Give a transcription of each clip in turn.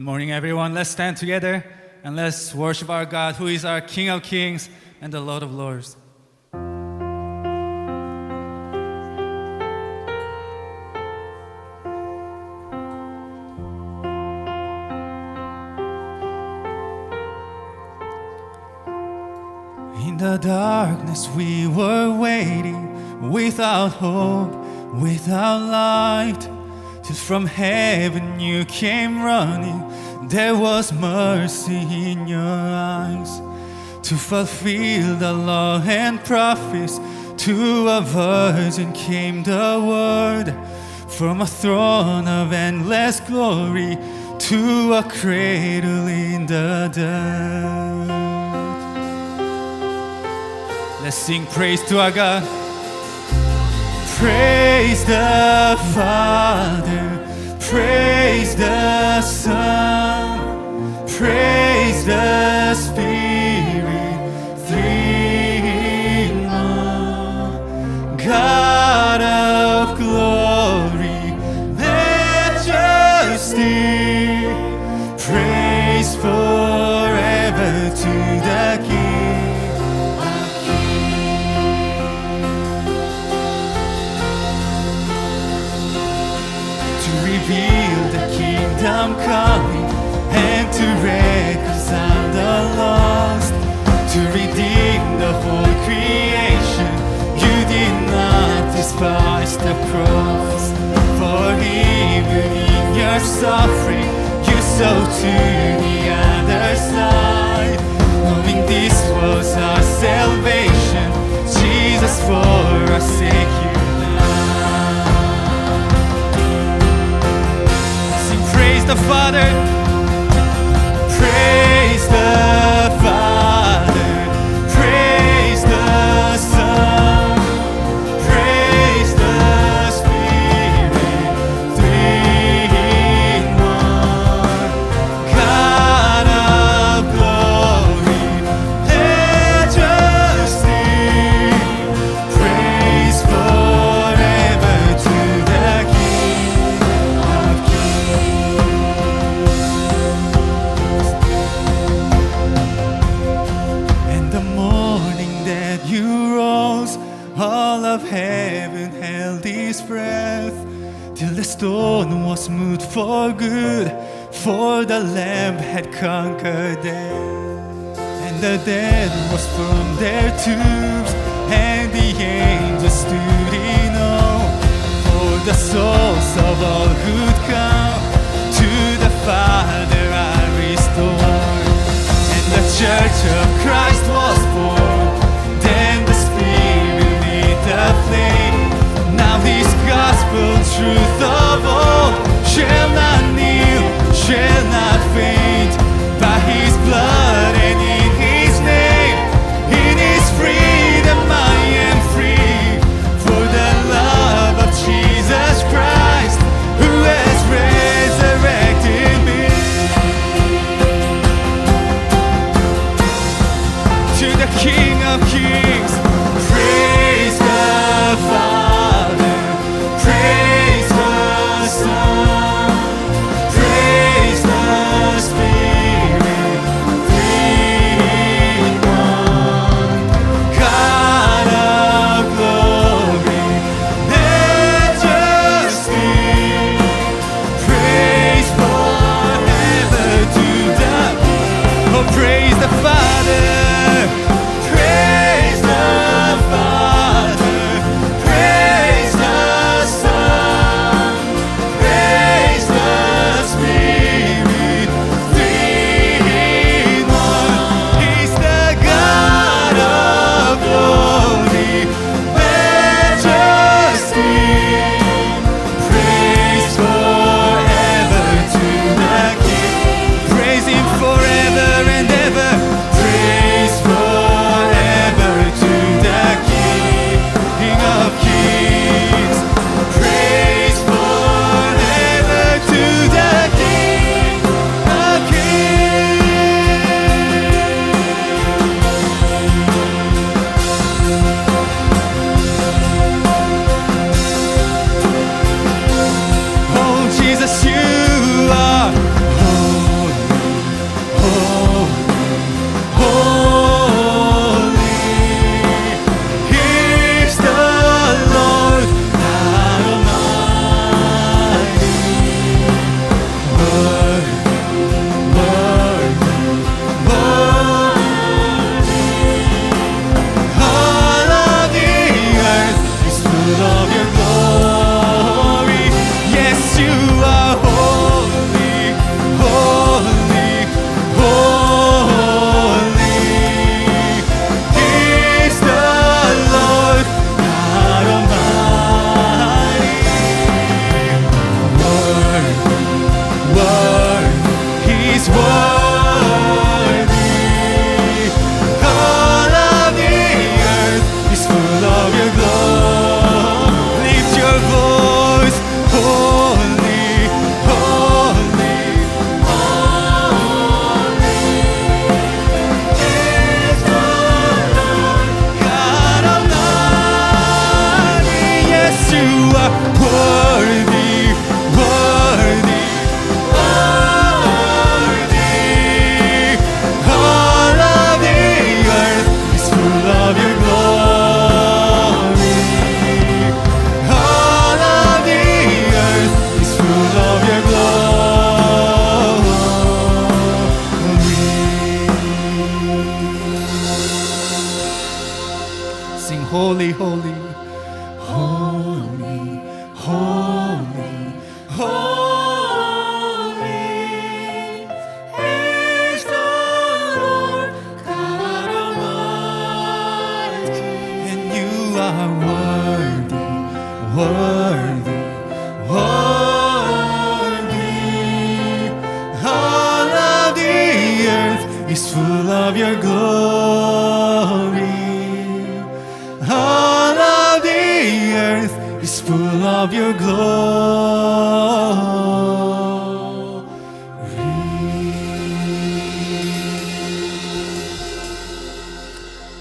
Good morning, everyone. Let's stand together and let's worship our God, who is our King of Kings and the Lord of Lords. In the darkness we were waiting, without hope, without light, till from heaven you came running. There was mercy in your eyes to fulfill the law and prophets. To a virgin came the word, from a throne of endless glory to a cradle in the dirt. Let's sing praise to our God. Praise the Father, praise the Son, praise the Spirit, three in one. God of glory, majesty, praise forever to the King. Reveal the kingdom coming and to reconcile the lost, to redeem the whole creation. You did not despise the cross, for even in your suffering you saw to the other side, knowing this was our salvation. Jesus, for our sake you the Father, praise the Father, praise the Son, praise the Spirit, three in one. God of glory, majesty, praise forever to the King of Kings. All of heaven held its breath, till the stone was moved for good, for the Lamb had conquered death. And the dead rose from their tombs, and the angels stood in awe, for the souls of all who'd come to the Father are restored. And the Church of Christ was born, then the Spirit the flame. Now this gospel truth of all shall not kneel, shall not faint. By His blood and in His name, in His freedom I am free. For the love of Jesus Christ, who has resurrected me. To the King of Kings, praise the Father, praise the Son.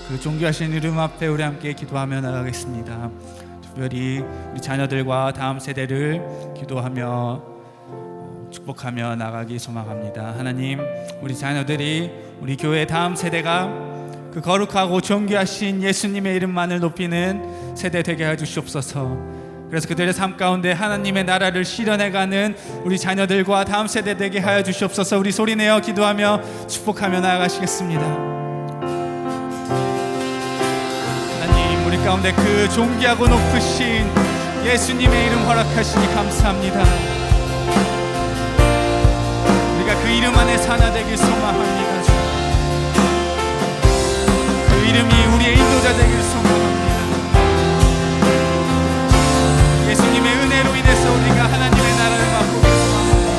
그 존귀하신 이름 앞에 우리 함께 기도하며 나가겠습니다. 특별히 우리 자녀들과 다음 세대를 기도하며 축복하며 나가기 소망합니다. 하나님, 우리 자녀들이 우리 교회 다음 세대가 그 거룩하고 존귀하신 예수님의 이름만을 높이는 세대 되게 해주시옵소서. 그래서 그들의 삶 가운데 하나님의 나라를 실현해가는 우리 자녀들과 다음 세대 되게 하여 주시옵소서. 우리 소리내어 기도하며 축복하며 나아가시겠습니다. 하나님, 우리 가운데 그 존귀하고 높으신 예수님의 이름 허락하시니 감사합니다. 우리가 그 이름 안에서 하나 되길 소망합니다. 그 이름이 우리의 인도자 되길 소망합니다. 예수님의 은혜로 인해서 우리가 하나님의 나라를 맛보길 소망합니다.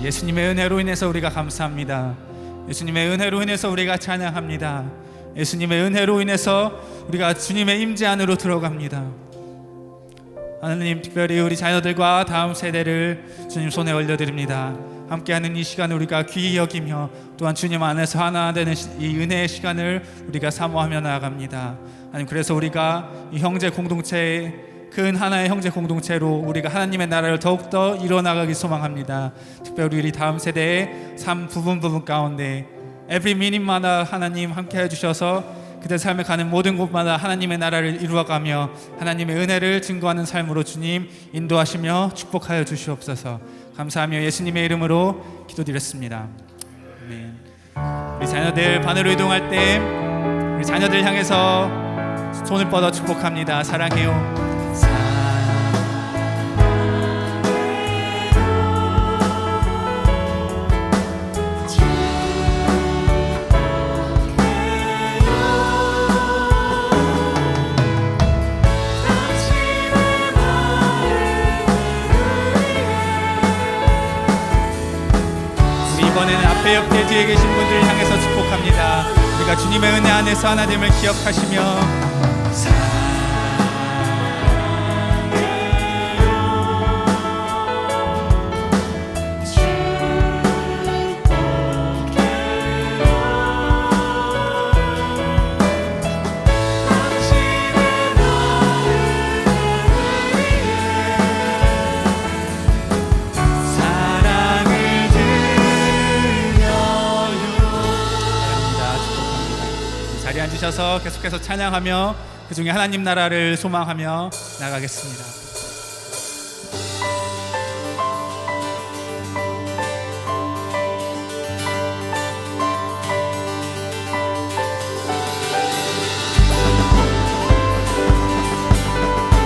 예수님의 은혜로 인해서 우리가 감사합니다. 예수님의 은혜로 인해서 우리가 찬양합니다. 예수님의 은혜로 인해서 우리가 주님의 임재 안으로 들어갑니다. 하나님, 특별히 우리 자녀들과 다음 세대를 주님 손에 올려드립니다. 함께하는 이 시간을 우리가 귀히 여기며 또한 주님 안에서 하나 되는 이 은혜의 시간을 우리가 사모하며 나아갑니다. 하나님, 그래서 우리가 이 형제 공동체에 큰 하나의 형제 공동체로 우리가 하나님의 나라를 더욱더 이뤄나가기 소망합니다. 특별히 우리 다음 세대의 삶 부분 가운데 every minute마다 하나님 함께 해주셔서 그들 삶에 가는 모든 곳마다 하나님의 나라를 이루어가며 하나님의 은혜를 증거하는 삶으로 주님 인도하시며 축복하여 주시옵소서. 감사하며 예수님의 이름으로 기도드렸습니다. 아멘. 우리 자녀들 반으로 이동할 때 우리 자녀들 향해서 손을 뻗어 축복합니다. 사랑해요. 이번에는 앞에 옆에 뒤에 계신 분들을 향해서 축복합니다. 우리가 주님의 은혜 안에서 하나님을 기억하시며 앉으셔서 계속해서 찬양하며 그 중에 하나님 나라를 소망하며 나가겠습니다.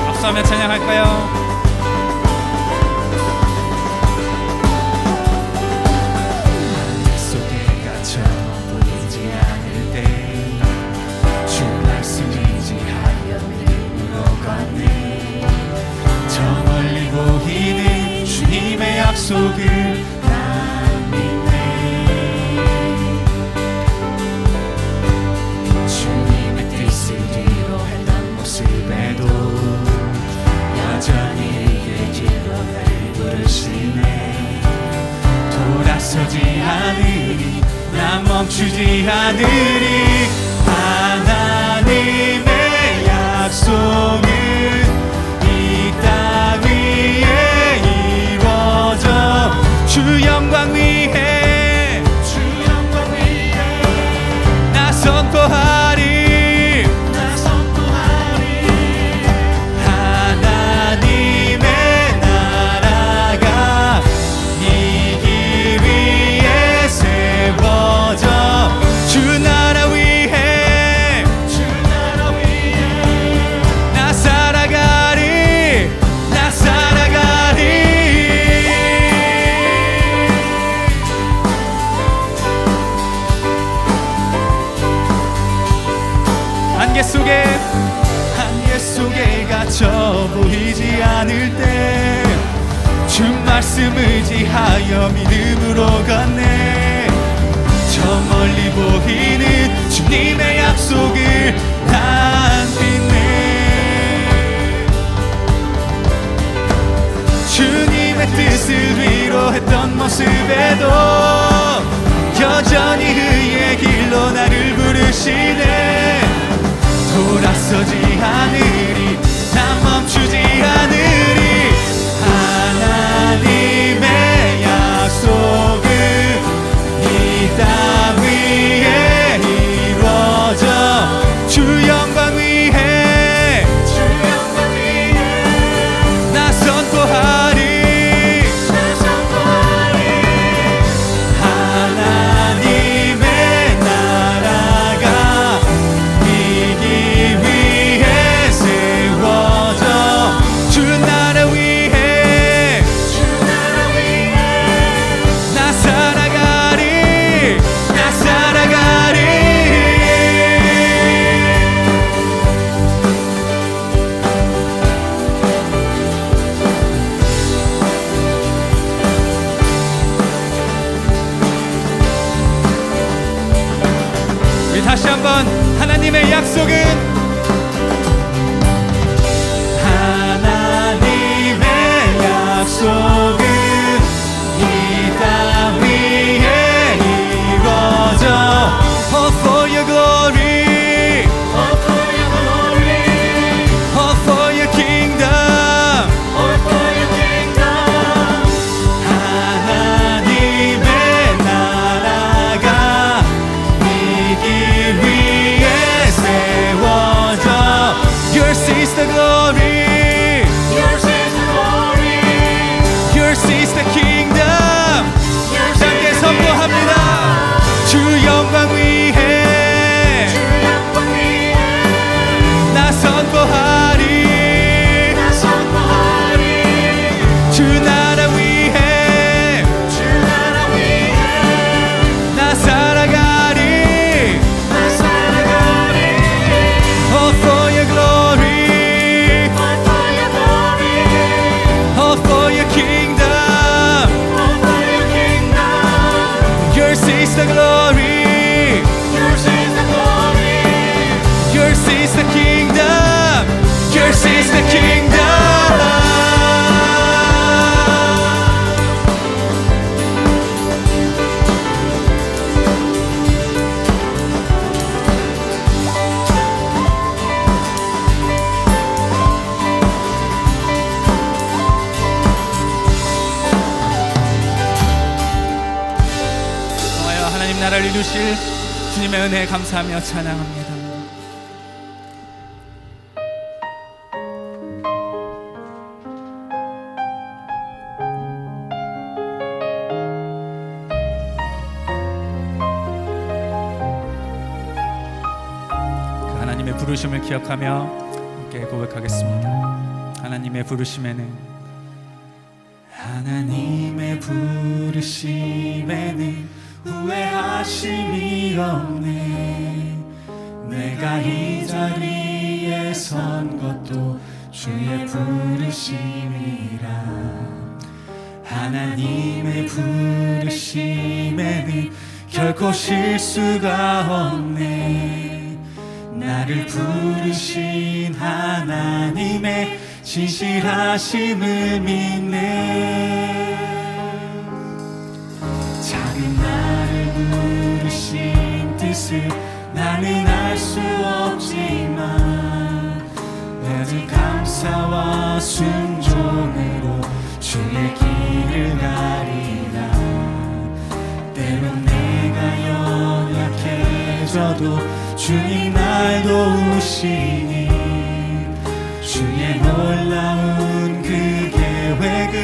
박수하며 찬양할까요? 약속을 난 믿네. 주님의 뜻을 뒤로 했던 모습에도 여전히 내 길을 부르시네. 돌아서지 않으리 난 멈추지 않으리 하나님의 한계 속에 갇혀 보이지 않을 때 주 말씀 의지하여 믿음으로 걷네. 저 멀리 보이는 주님의 약속을 난 믿네. 주님의 뜻을 위로했던 모습에도 여전히 그의 길로 나를 부르시네. 돌아서지 않으리, 난 멈추지 않으리. 하나님의 약속은 이 땅 위에 이루어져 주 영광 위에 나 선포하리. 하나님의 나라가 이기 위해 세워져 주 나라 위에 나 살아가리, 나 살아가리. 우리 다시 한번 하나님의 약속은 하나님의 약속은 이 땅 위에 이루어져 All for your glory, all for your kingdom. 하나님의 나라가 이기 위해 세워져 Yours is the glory, Yours is the kingdom. 함께 선포합니다. 주 영광 위에 나 선포하리. 주 나라 위에 나 살아가리. All for your glory, all for your kingdom. Yours is the glory, yours is the kingdom, yours is the kingdom. 하나님 나라를 이루실 주님의 은혜에 감사하며 찬양합니다. 그 하나님의 부르심을 기억하며 함께 고백하겠습니다. 하나님의 부르심에는 후회하심이 없네. 내가 이 자리에 선 것도 주의 부르심이라. 하나님의 부르심에는 결코 실수가 없네. 나를 부르신 하나님의 진실하심을 믿네. 작은 나를 부르신 뜻을 나는 알 수 없지만 늘 감사와 순종으로 주의 길을 가리라. 때론 내가 연약해져도 주님 날 도우시니 주의 놀라운 그 계획을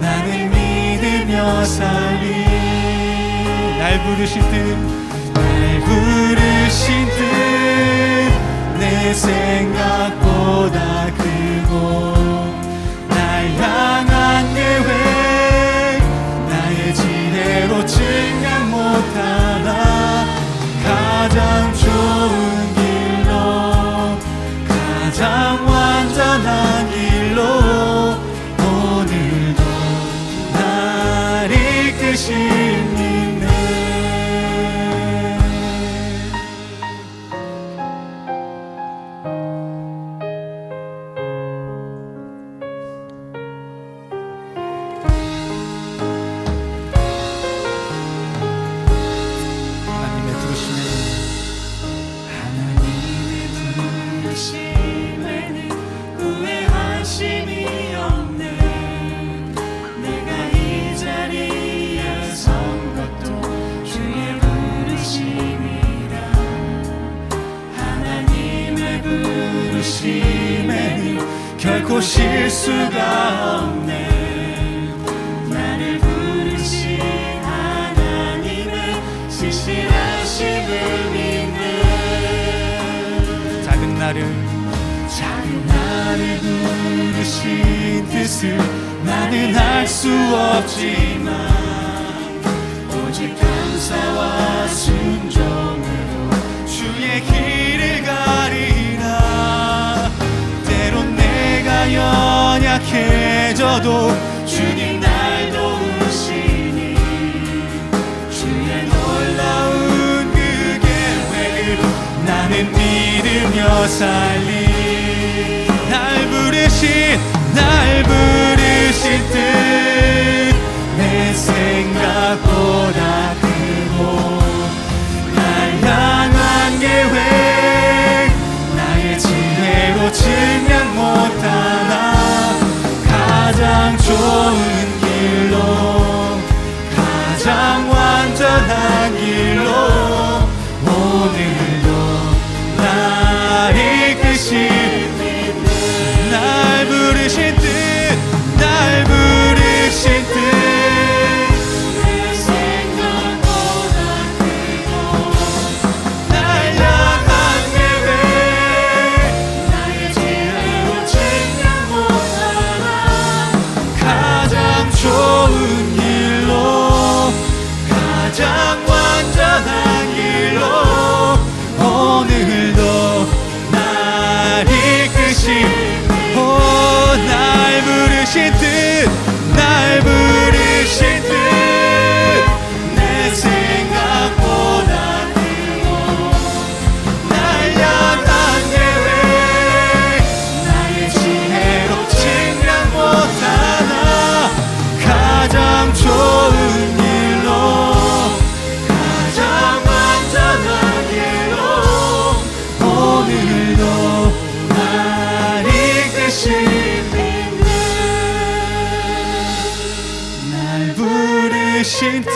나는 믿으며 살리. 날 부르신 뜻 내 생각보다 크고 날 향한 계획 나의 지혜로 증명 못하나 가장 좋은 길로 후회하심이 없네. 내가 이 자리에 선 것도 주의 부르심이라. 하나님의 부르심에는 결코 실수가 없네. 나를 부르신 하나님의 신실하심을 믿네. 작은 나를 부르신 뜻을 나는 알 수 없지만 오직 감사와 순종으로 주의 길을 가리라. 때론 내가 연약해져도 주님 날 도우시니 주의 놀라운 그 계획을 나는 믿으며 살리. 날 부르신 뜻 내 생각보다 크고 날 향한 계획 나의 지혜로 증명 못하나 가장 좋은 길로 가장 완전한 길로 오늘도 날 이끄신 날 부르신 뜻 내 생각보다 크고 날 향한 계획 나의 지혜로 증명 못하나 가장 좋은 길로 가장 완전한 길로 오늘도 날 이끄신 날 부르신 뜻 내 생각보다 크고 날 향한 계획 나의 지혜로 증명 못하나 가장 좋은 길로 가장 완전한 길로 오늘도 날 이끄신 부르신 뜻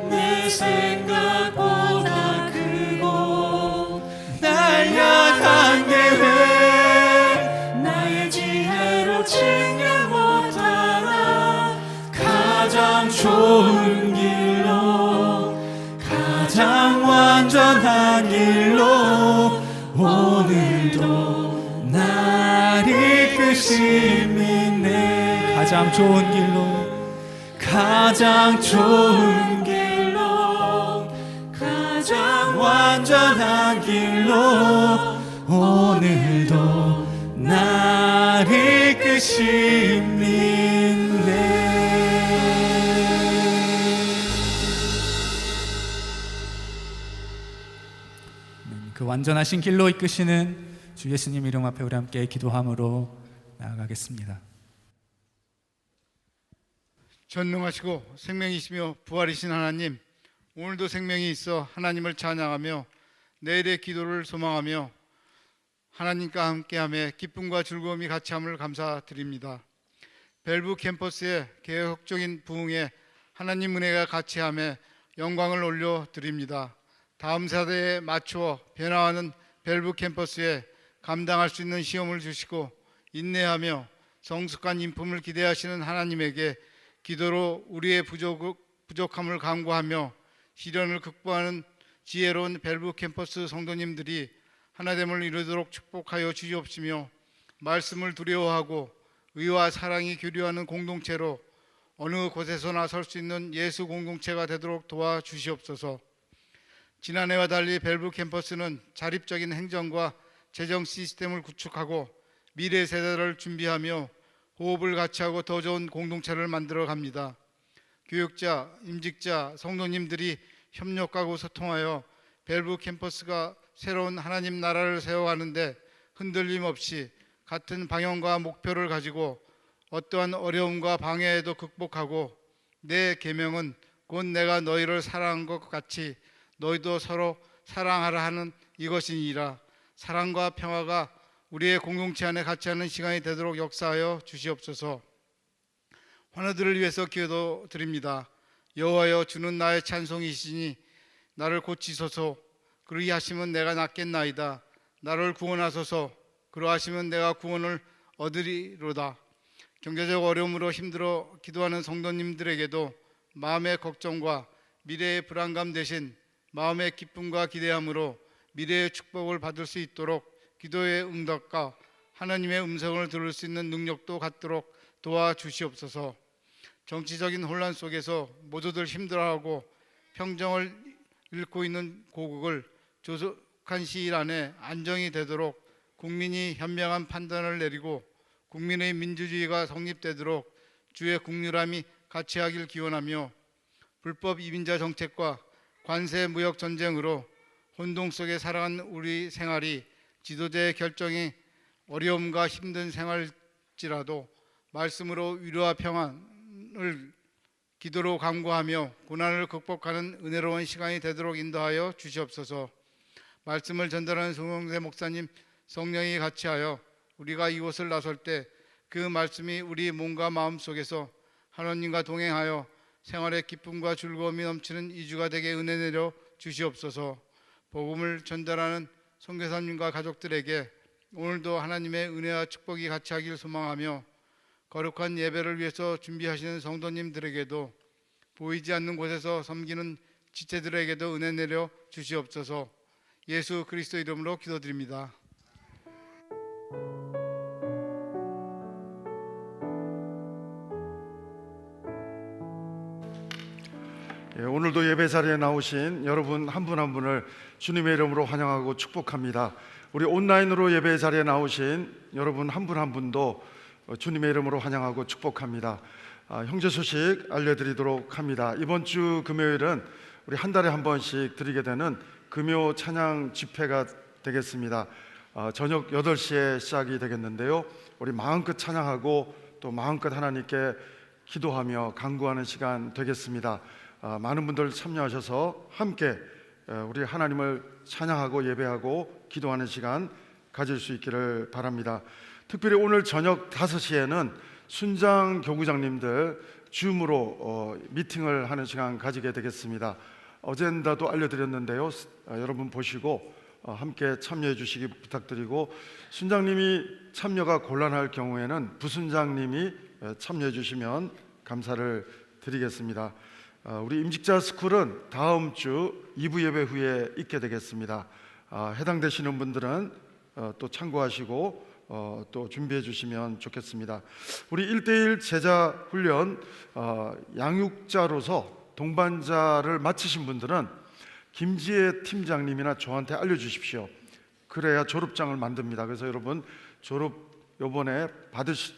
내 생각보다 크고 날 향한 계획 나의 지혜로 증명 못하나 가장 좋은 길로 가장 완전한 길로 오늘도 날 이끄심 있네. 가장 좋은 길로 가장 좋은 길로 가장 완전한 길로 오늘도 날 이끄심 있네. 그 완전하신 길로 이끄시는 주 예수님 이름 앞에 우리 함께 기도함으로 나아가겠습니다. 전능하시고 생명이시며 부활이신 하나님, 오늘도 생명이 있어 하나님을 찬양하며 내일의 기도를 소망하며 하나님과 함께함에 기쁨과 즐거움이 같이함을 감사드립니다. 벨브 캠퍼스의 계획적인 부흥에 하나님 은혜가 같이함에 영광을 올려드립니다. 다음 세대에 맞추어 변화하는 벨브 캠퍼스에 감당할 수 있는 시험을 주시고 인내하며 성숙한 인품을 기대하시는 하나님에게 기도로 우리의 부족함을 간구하며 시련을 극복하는 지혜로운 벨브 캠퍼스 성도님들이 하나됨을 이루도록 축복하여 주시옵시며 말씀을 두려워하고 의와 사랑이 교류하는 공동체로 어느 곳에서나 설 수 있는 예수 공동체가 되도록 도와주시옵소서. 지난해와 달리 벨브 캠퍼스는 자립적인 행정과 재정 시스템을 구축하고 미래 세대를 준비하며 호흡을 같이하고 더 좋은 공동체를 만들어 갑니다. 교육자, 임직자, 성도님들이 협력하고 소통하여 벨브 캠퍼스가 새로운 하나님 나라를 세워가는데 흔들림 없이 같은 방향과 목표를 가지고 어떠한 어려움과 방해에도 극복하고 내 계명은 곧 내가 너희를 사랑한 것 같이 너희도 서로 사랑하라 하는 이것이니라. 사랑과 평화가 우리의 공동체 안에 같이 하는 시간이 되도록 역사하여 주시옵소서. 환우들을 위해서 기도드립니다. 여호와여, 주는 나의 찬송이시니 나를 고치소서. 그리하시면 내가 낫겠나이다. 나를 구원하소서. 그러하시면 내가 구원을 얻으리로다. 경제적 어려움으로 힘들어 기도하는 성도님들에게도 마음의 걱정과 미래의 불안감 대신 마음의 기쁨과 기대함으로 미래의 축복을 받을 수 있도록 기도의 응답과 하나님의 음성을 들을 수 있는 능력도 갖도록 도와주시옵소서. 정치적인 혼란 속에서 모두들 힘들어하고 평정을 잃고 있는 고국을 조속한 시일 안에 안정이 되도록 국민이 현명한 판단을 내리고 국민의 민주주의가 성립되도록 주의 국률함이 같이하길 기원하며, 불법 이민자 정책과 관세 무역 전쟁으로 혼동 속에 살아간 우리 생활이 지도자의 결정이 어려움과 힘든 생활일지라도 말씀으로 위로와 평안을 기도로 간구하며 고난을 극복하는 은혜로운 시간이 되도록 인도하여 주시옵소서. 말씀을 전달하는 송영세 목사님, 성령이 같이하여 우리가 이곳을 나설 때 그 말씀이 우리 몸과 마음 속에서 하나님과 동행하여 생활의 기쁨과 즐거움이 넘치는 2주가 되게 은혜 내려 주시옵소서. 복음을 전달하는 선교사님과 가족들에게 오늘도 하나님의 은혜와 축복이 같이 하길 소망하며, 거룩한 예배를 위해서 준비하시는 성도님들에게도 보이지 않는 곳에서 섬기는 지체들에게도 은혜 내려 주시옵소서. 예수 그리스도 이름으로 기도드립니다. 오늘도 예배 자리에 나오신 여러분 한 분 한 분을 주님의 이름으로 환영하고 축복합니다. 우리 온라인으로 예배 자리에 나오신 여러분 한 분 한 분도 주님의 이름으로 환영하고 축복합니다. 형제 소식 알려드리도록 합니다. 이번 주 금요일은 우리 한 달에 한 번씩 드리게 되는 금요 찬양 집회가 되겠습니다. 저녁 8시에 시작이 되겠는데요, 우리 마음껏 찬양하고 또 마음껏 하나님께 기도하며 간구하는 시간 되겠습니다. 많은 분들 참여하셔서 함께 우리 하나님을 찬양하고 예배하고 기도하는 시간 가질 수 있기를 바랍니다. 특별히 오늘 저녁 5시에는 순장 교구장님들 줌으로 미팅을 하는 시간 가지게 되겠습니다. 어젠다도 알려드렸는데요, 여러분 보시고 함께 참여해 주시기 부탁드리고, 순장님이 참여가 곤란할 경우에는 부순장님이 참여해 주시면 감사를 드리겠습니다. 우리 임직자 스쿨은 다음 주 2부 예배 후에 있게 되겠습니다. 해당되시는 분들은 또 참고하시고 또 준비해 주시면 좋겠습니다. 우리 1대1 제자 훈련 양육자로서 동반자를 마치신 분들은 김지혜 팀장님이나 저한테 알려주십시오. 그래야 졸업장을 만듭니다. 그래서 여러분 요번에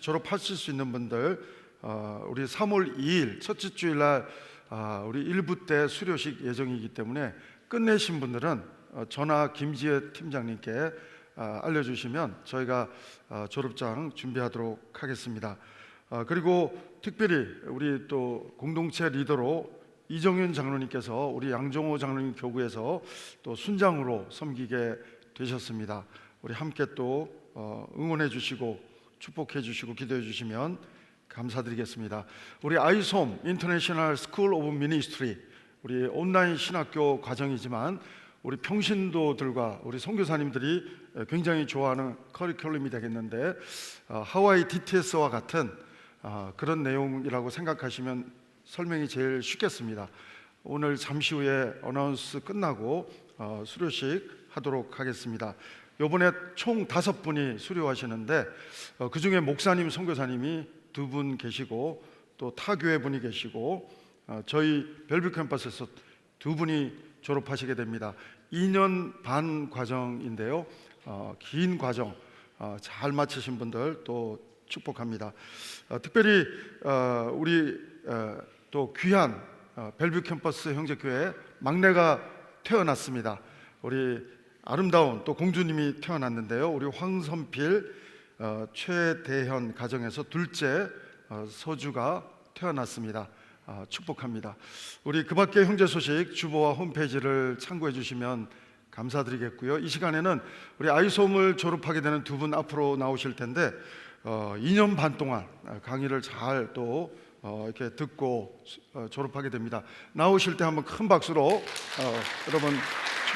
졸업하실 수 있는 분들 우리 3월 2일 첫째 주일날 우리 1부 때 수료식 예정이기 때문에 끝내신 분들은 전화 김지혜 팀장님께 알려주시면 저희가 졸업장 준비하도록 하겠습니다. 그리고 특별히 우리 또 공동체 리더로 이정윤 장로님께서 우리 양정호 장로님 교구에서 또 순장으로 섬기게 되셨습니다. 우리 함께 또 응원해 주시고 축복해 주시고 기도해 주시면 감사드리겠습니다. 우리 아이솜 인터내셔널 스쿨 오브 미니스트리, 우리 온라인 신학교 과정이지만 우리 평신도들과 우리 선교사님들이 굉장히 좋아하는 커리큘럼이 되겠는데, 하와이 DTS와 같은 그런 내용이라고 생각하시면 설명이 제일 쉽겠습니다. 오늘 잠시 후에 어나운스 끝나고 수료식 하도록 하겠습니다. 이번에 총 5분이 수료하시는데 그 중에 목사님, 선교사님이 2분 계시고 또 타 교회 분이 계시고 저희 벨뷰 캠퍼스에서 2분이 졸업하시게 됩니다. 2년 반 과정인데요, 긴 과정 잘 마치신 분들 또 축복합니다. 특별히 우리 또 귀한 벨뷰 캠퍼스 형제교회 막내가 태어났습니다. 우리 아름다운 또 공주님이 태어났는데요, 우리 황선필 최대현 가정에서 둘째 서주가 태어났습니다. 축복합니다. 우리 그 밖에 형제 소식 주보와 홈페이지를 참고해 주시면 감사드리겠고요. 이 시간에는 우리 아이솜을 졸업하게 되는 두 분 앞으로 나오실 텐데 2년 반 동안 강의를 잘 또 이렇게 듣고 졸업하게 됩니다. 나오실 때 한번 큰 박수로 여러분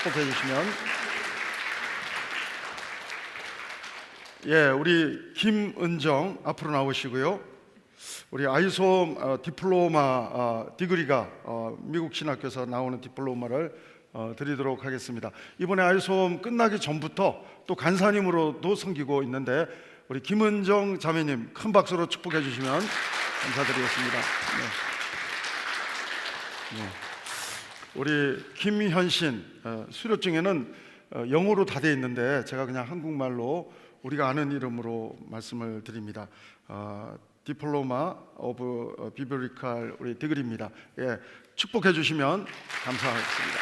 축복해 주시면. 예, 우리 김은정 앞으로 나오시고요. 우리 아이솜 디플로마 디그리가 미국 신학교에서 나오는 디플로마를 드리도록 하겠습니다. 이번에 아이솜 끝나기 전부터 또 간사님으로도 섬기고 있는데 우리 김은정 자매님 큰 박수로 축복해 주시면 감사드리겠습니다. 네. 우리 김현신 수료증에는 영어로 다 되어 있는데 제가 그냥 한국말로 우리가 아는 이름으로 말씀을 드립니다. 디플로마 오브 비블리칼 우리 디그리입니다. 예, 축복해 주시면 감사하겠습니다.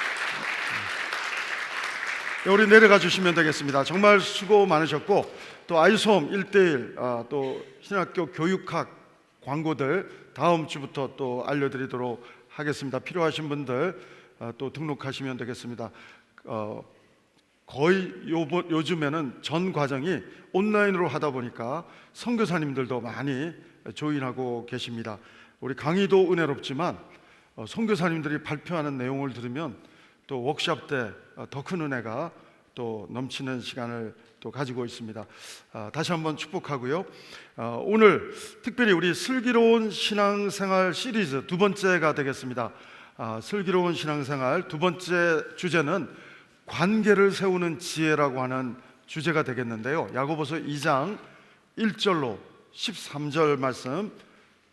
우리 내려가 주시면 되겠습니다. 정말 수고 많으셨고 또 아이솜 1:1 또 신학교 교육학 광고들 다음 주부터 또 알려드리도록 하겠습니다. 필요하신 분들 또 등록하시면 되겠습니다. 거의 요즘에는 전 과정이 온라인으로 하다 보니까 선교사님들도 많이 조인하고 계십니다. 우리 강의도 은혜롭지만 선교사님들이 발표하는 내용을 들으면 또 워크숍 때 더 큰 은혜가 또 넘치는 시간을 또 가지고 있습니다. 다시 한번 축복하고요. 오늘 특별히 우리 슬기로운 신앙생활 시리즈 두 번째가 되겠습니다. 슬기로운 신앙생활 두 번째 주제는 관계를 세우는 지혜라고 하는 주제가 되겠는데요. 야고보서 2장 1절로 13절 말씀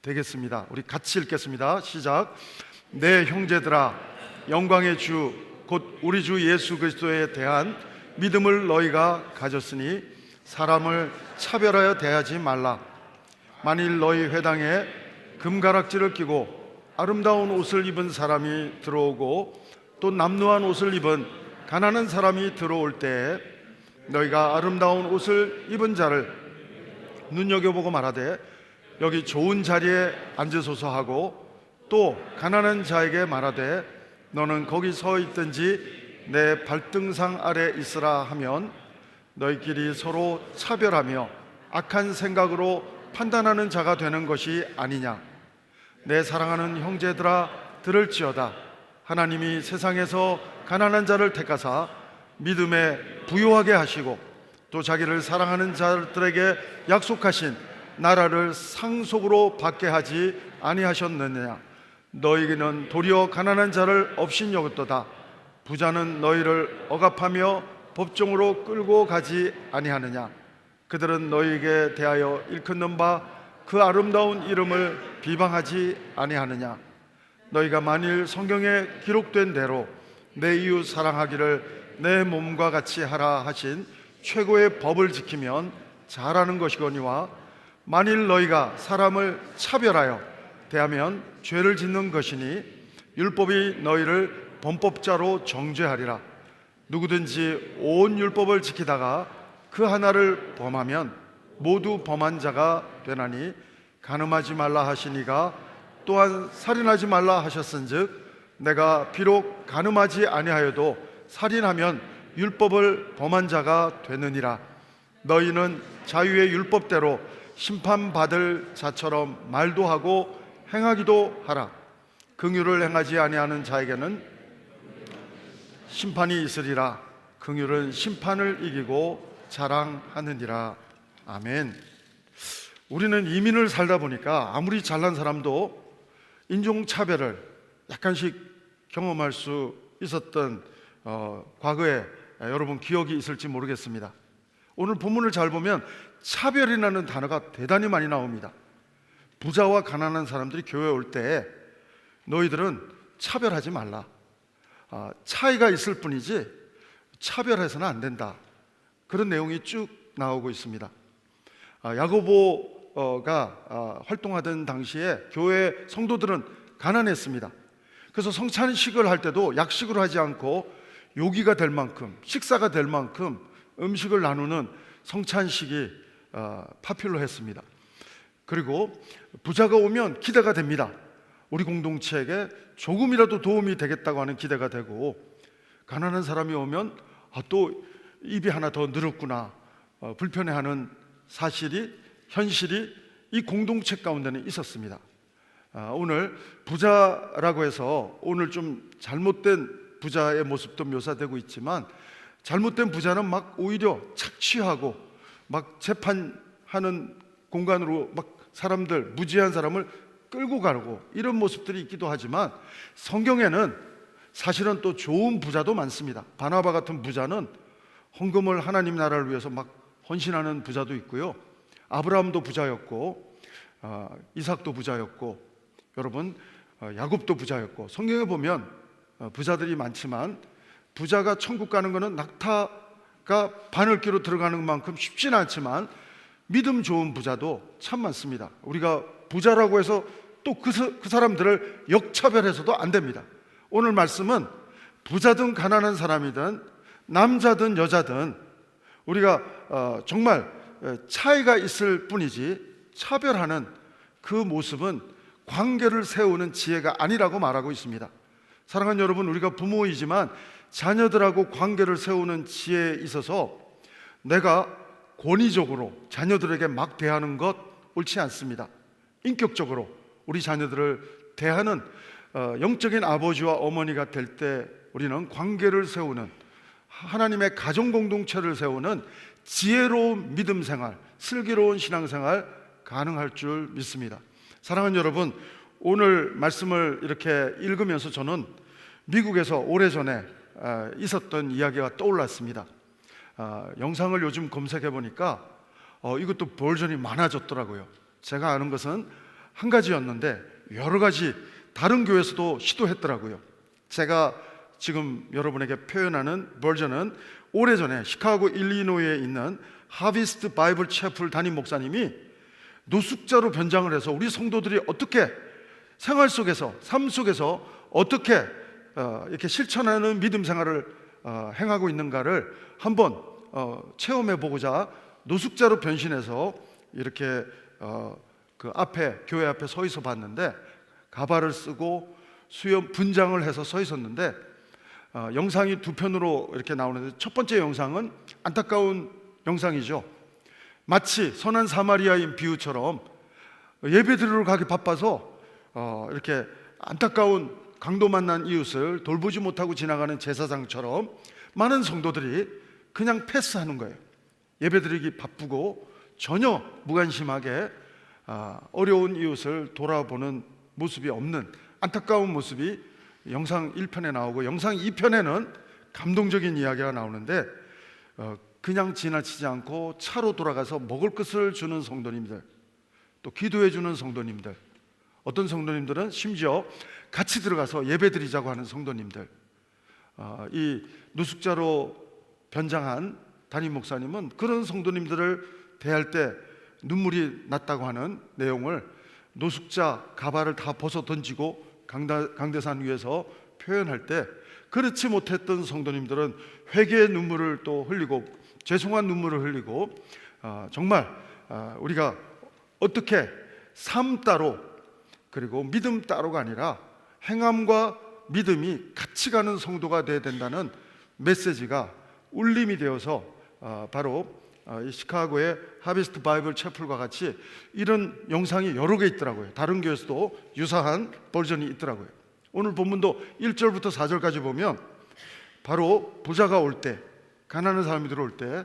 되겠습니다. 우리 같이 읽겠습니다. 시작. 내 형제들아, 영광의 주 곧 우리 주 예수 그리스도에 대한 믿음을 너희가 가졌으니 사람을 차별하여 대하지 말라. 만일 너희 회당에 금가락지를 끼고 아름다운 옷을 입은 사람이 들어오고 또 남루한 옷을 입은 가난한 사람이 들어올 때에 너희가 아름다운 옷을 입은 자를 눈여겨보고 말하되 여기 좋은 자리에 앉으소서 하고 또 가난한 자에게 말하되 너는 거기 서 있든지 내 발등상 아래 있으라 하면 너희끼리 서로 차별하며 악한 생각으로 판단하는 자가 되는 것이 아니냐. 내 사랑하는 형제들아 들을지어다. 하나님이 세상에서 가난한 자를 택하사 믿음에 부요하게 하시고 또 자기를 사랑하는 자들에게 약속하신 나라를 상속으로 받게 하지 아니하셨느냐. 너희는 도리어 가난한 자를 업신여겼도다. 부자는 너희를 억압하며 법정으로 끌고 가지 아니하느냐. 그들은 너희에게 대하여 일컫는 바 그 아름다운 이름을 비방하지 아니하느냐. 너희가 만일 성경에 기록된 대로 내 이웃 사랑하기를 내 몸과 같이 하라 하신 최고의 법을 지키면 잘하는 것이거니와 만일 너희가 사람을 차별하여 대하면 죄를 짓는 것이니 율법이 너희를 범법자로 정죄하리라. 누구든지 온 율법을 지키다가 그 하나를 범하면 모두 범한 자가 되나니 간음하지 말라 하시니가 또한 살인하지 말라 하셨은즉 내가 비록 간음하지 아니하여도 살인하면 율법을 범한 자가 되느니라. 너희는 자유의 율법대로 심판받을 자처럼 말도 하고 행하기도 하라. 긍휼을 행하지 아니하는 자에게는 심판이 있으리라. 긍휼은 심판을 이기고 자랑하느니라. 아멘. 우리는 이민을 살다 보니까 아무리 잘난 사람도 인종차별을 약간씩 경험할 수 있었던 과거에 여러분 기억이 있을지 모르겠습니다. 오늘 본문을 잘 보면 차별이라는 단어가 대단히 많이 나옵니다. 부자와 가난한 사람들이 교회에 올 때 너희들은 차별하지 말라. 차이가 있을 뿐이지 차별해서는 안 된다. 그런 내용이 쭉 나오고 있습니다. 야고보가 활동하던 당시에 교회 성도들은 가난했습니다. 그래서 성찬식을 할 때도 약식으로 하지 않고 요기가 될 만큼, 식사가 될 만큼 음식을 나누는 성찬식이 파퓰러했습니다. 그리고 부자가 오면 기대가 됩니다. 우리 공동체에게 조금이라도 도움이 되겠다고 하는 기대가 되고, 가난한 사람이 오면 또 입이 하나 더 늘었구나 불편해하는 사실이, 현실이 이 공동체 가운데는 있었습니다. 오늘 부자라고 해서 오늘 좀 잘못된 부자의 모습도 묘사되고 있지만, 잘못된 부자는 막 오히려 착취하고 막 재판하는 공간으로 막 사람들, 무지한 사람을 끌고 가고 이런 모습들이 있기도 하지만, 성경에는 사실은 또 좋은 부자도 많습니다. 바나바 같은 부자는 헌금을 하나님 나라를 위해서 막 헌신하는 부자도 있고요, 아브라함도 부자였고 이삭도 부자였고, 여러분 야곱도 부자였고, 성경에 보면 부자들이 많지만 부자가 천국 가는 것은 낙타가 바늘귀로 들어가는 만큼 쉽지는 않지만 믿음 좋은 부자도 참 많습니다. 우리가 부자라고 해서 또 그 사람들을 역차별해서도 안 됩니다. 오늘 말씀은 부자든 가난한 사람이든 남자든 여자든 우리가 정말 차이가 있을 뿐이지 차별하는 그 모습은 관계를 세우는 지혜가 아니라고 말하고 있습니다. 사랑하는 여러분, 우리가 부모이지만 자녀들하고 관계를 세우는 지혜에 있어서 내가 권위적으로 자녀들에게 막 대하는 것 옳지 않습니다. 인격적으로 우리 자녀들을 대하는 영적인 아버지와 어머니가 될 때 우리는 관계를 세우는, 하나님의 가정 공동체를 세우는 지혜로운 믿음 생활, 슬기로운 신앙생활 가능할 줄 믿습니다. 사랑하는 여러분, 오늘 말씀을 이렇게 읽으면서 저는 미국에서 오래전에 있었던 이야기가 떠올랐습니다. 영상을 요즘 검색해 보니까 이것도 버전이 많아졌더라고요. 제가 아는 것은 한 가지였는데 여러 가지 다른 교회에서도 시도했더라고요. 제가 지금 여러분에게 표현하는 버전은 오래전에 시카고 일리노이에 있는 하비스트 바이블 채플 담임 목사님이 노숙자로 변장을 해서 우리 성도들이 어떻게 생활 속에서, 삶 속에서 어떻게 이렇게 실천하는 믿음 생활을 행하고 있는가를 한번 체험해 보고자 노숙자로 변신해서 이렇게 그 앞에, 교회 앞에 서 있어 봤는데, 가발을 쓰고 수염 분장을 해서 서 있었는데 영상이 두 편으로 이렇게 나오는데, 첫 번째 영상은 안타까운 영상이죠. 마치 선한 사마리아인 비유처럼 예배 드리러 가기 바빠서 이렇게 안타까운 강도 만난 이웃을 돌보지 못하고 지나가는 제사장처럼 많은 성도들이 그냥 패스하는 거예요. 예배 드리기 바쁘고 전혀 무관심하게 어려운 이웃을 돌아보는 모습이 없는 안타까운 모습이 영상 1편에 나오고, 영상 2편에는 감동적인 이야기가 나오는데 그냥 지나치지 않고 차로 돌아가서 먹을 것을 주는 성도님들, 또 기도해 주는 성도님들, 어떤 성도님들은 심지어 같이 들어가서 예배드리자고 하는 성도님들, 이 노숙자로 변장한 담임 목사님은 그런 성도님들을 대할 때 눈물이 났다고 하는 내용을 노숙자 가발을 다 벗어 던지고 강대산 위에서 표현할 때, 그렇지 못했던 성도님들은 회개의 눈물을 또 흘리고 죄송한 눈물을 흘리고 정말 우리가 어떻게 삶 따로 그리고 믿음 따로가 아니라 행함과 믿음이 같이 가는 성도가 되어야 된다는 메시지가 울림이 되어서 바로 이 시카고의 하비스트 바이블 채플과 같이 이런 영상이 여러 개 있더라고요. 다른 교회에서도 유사한 버전이 있더라고요. 오늘 본문도 1절부터 4절까지 보면 바로 부자가 올 때, 가난한 사람이 들어올 때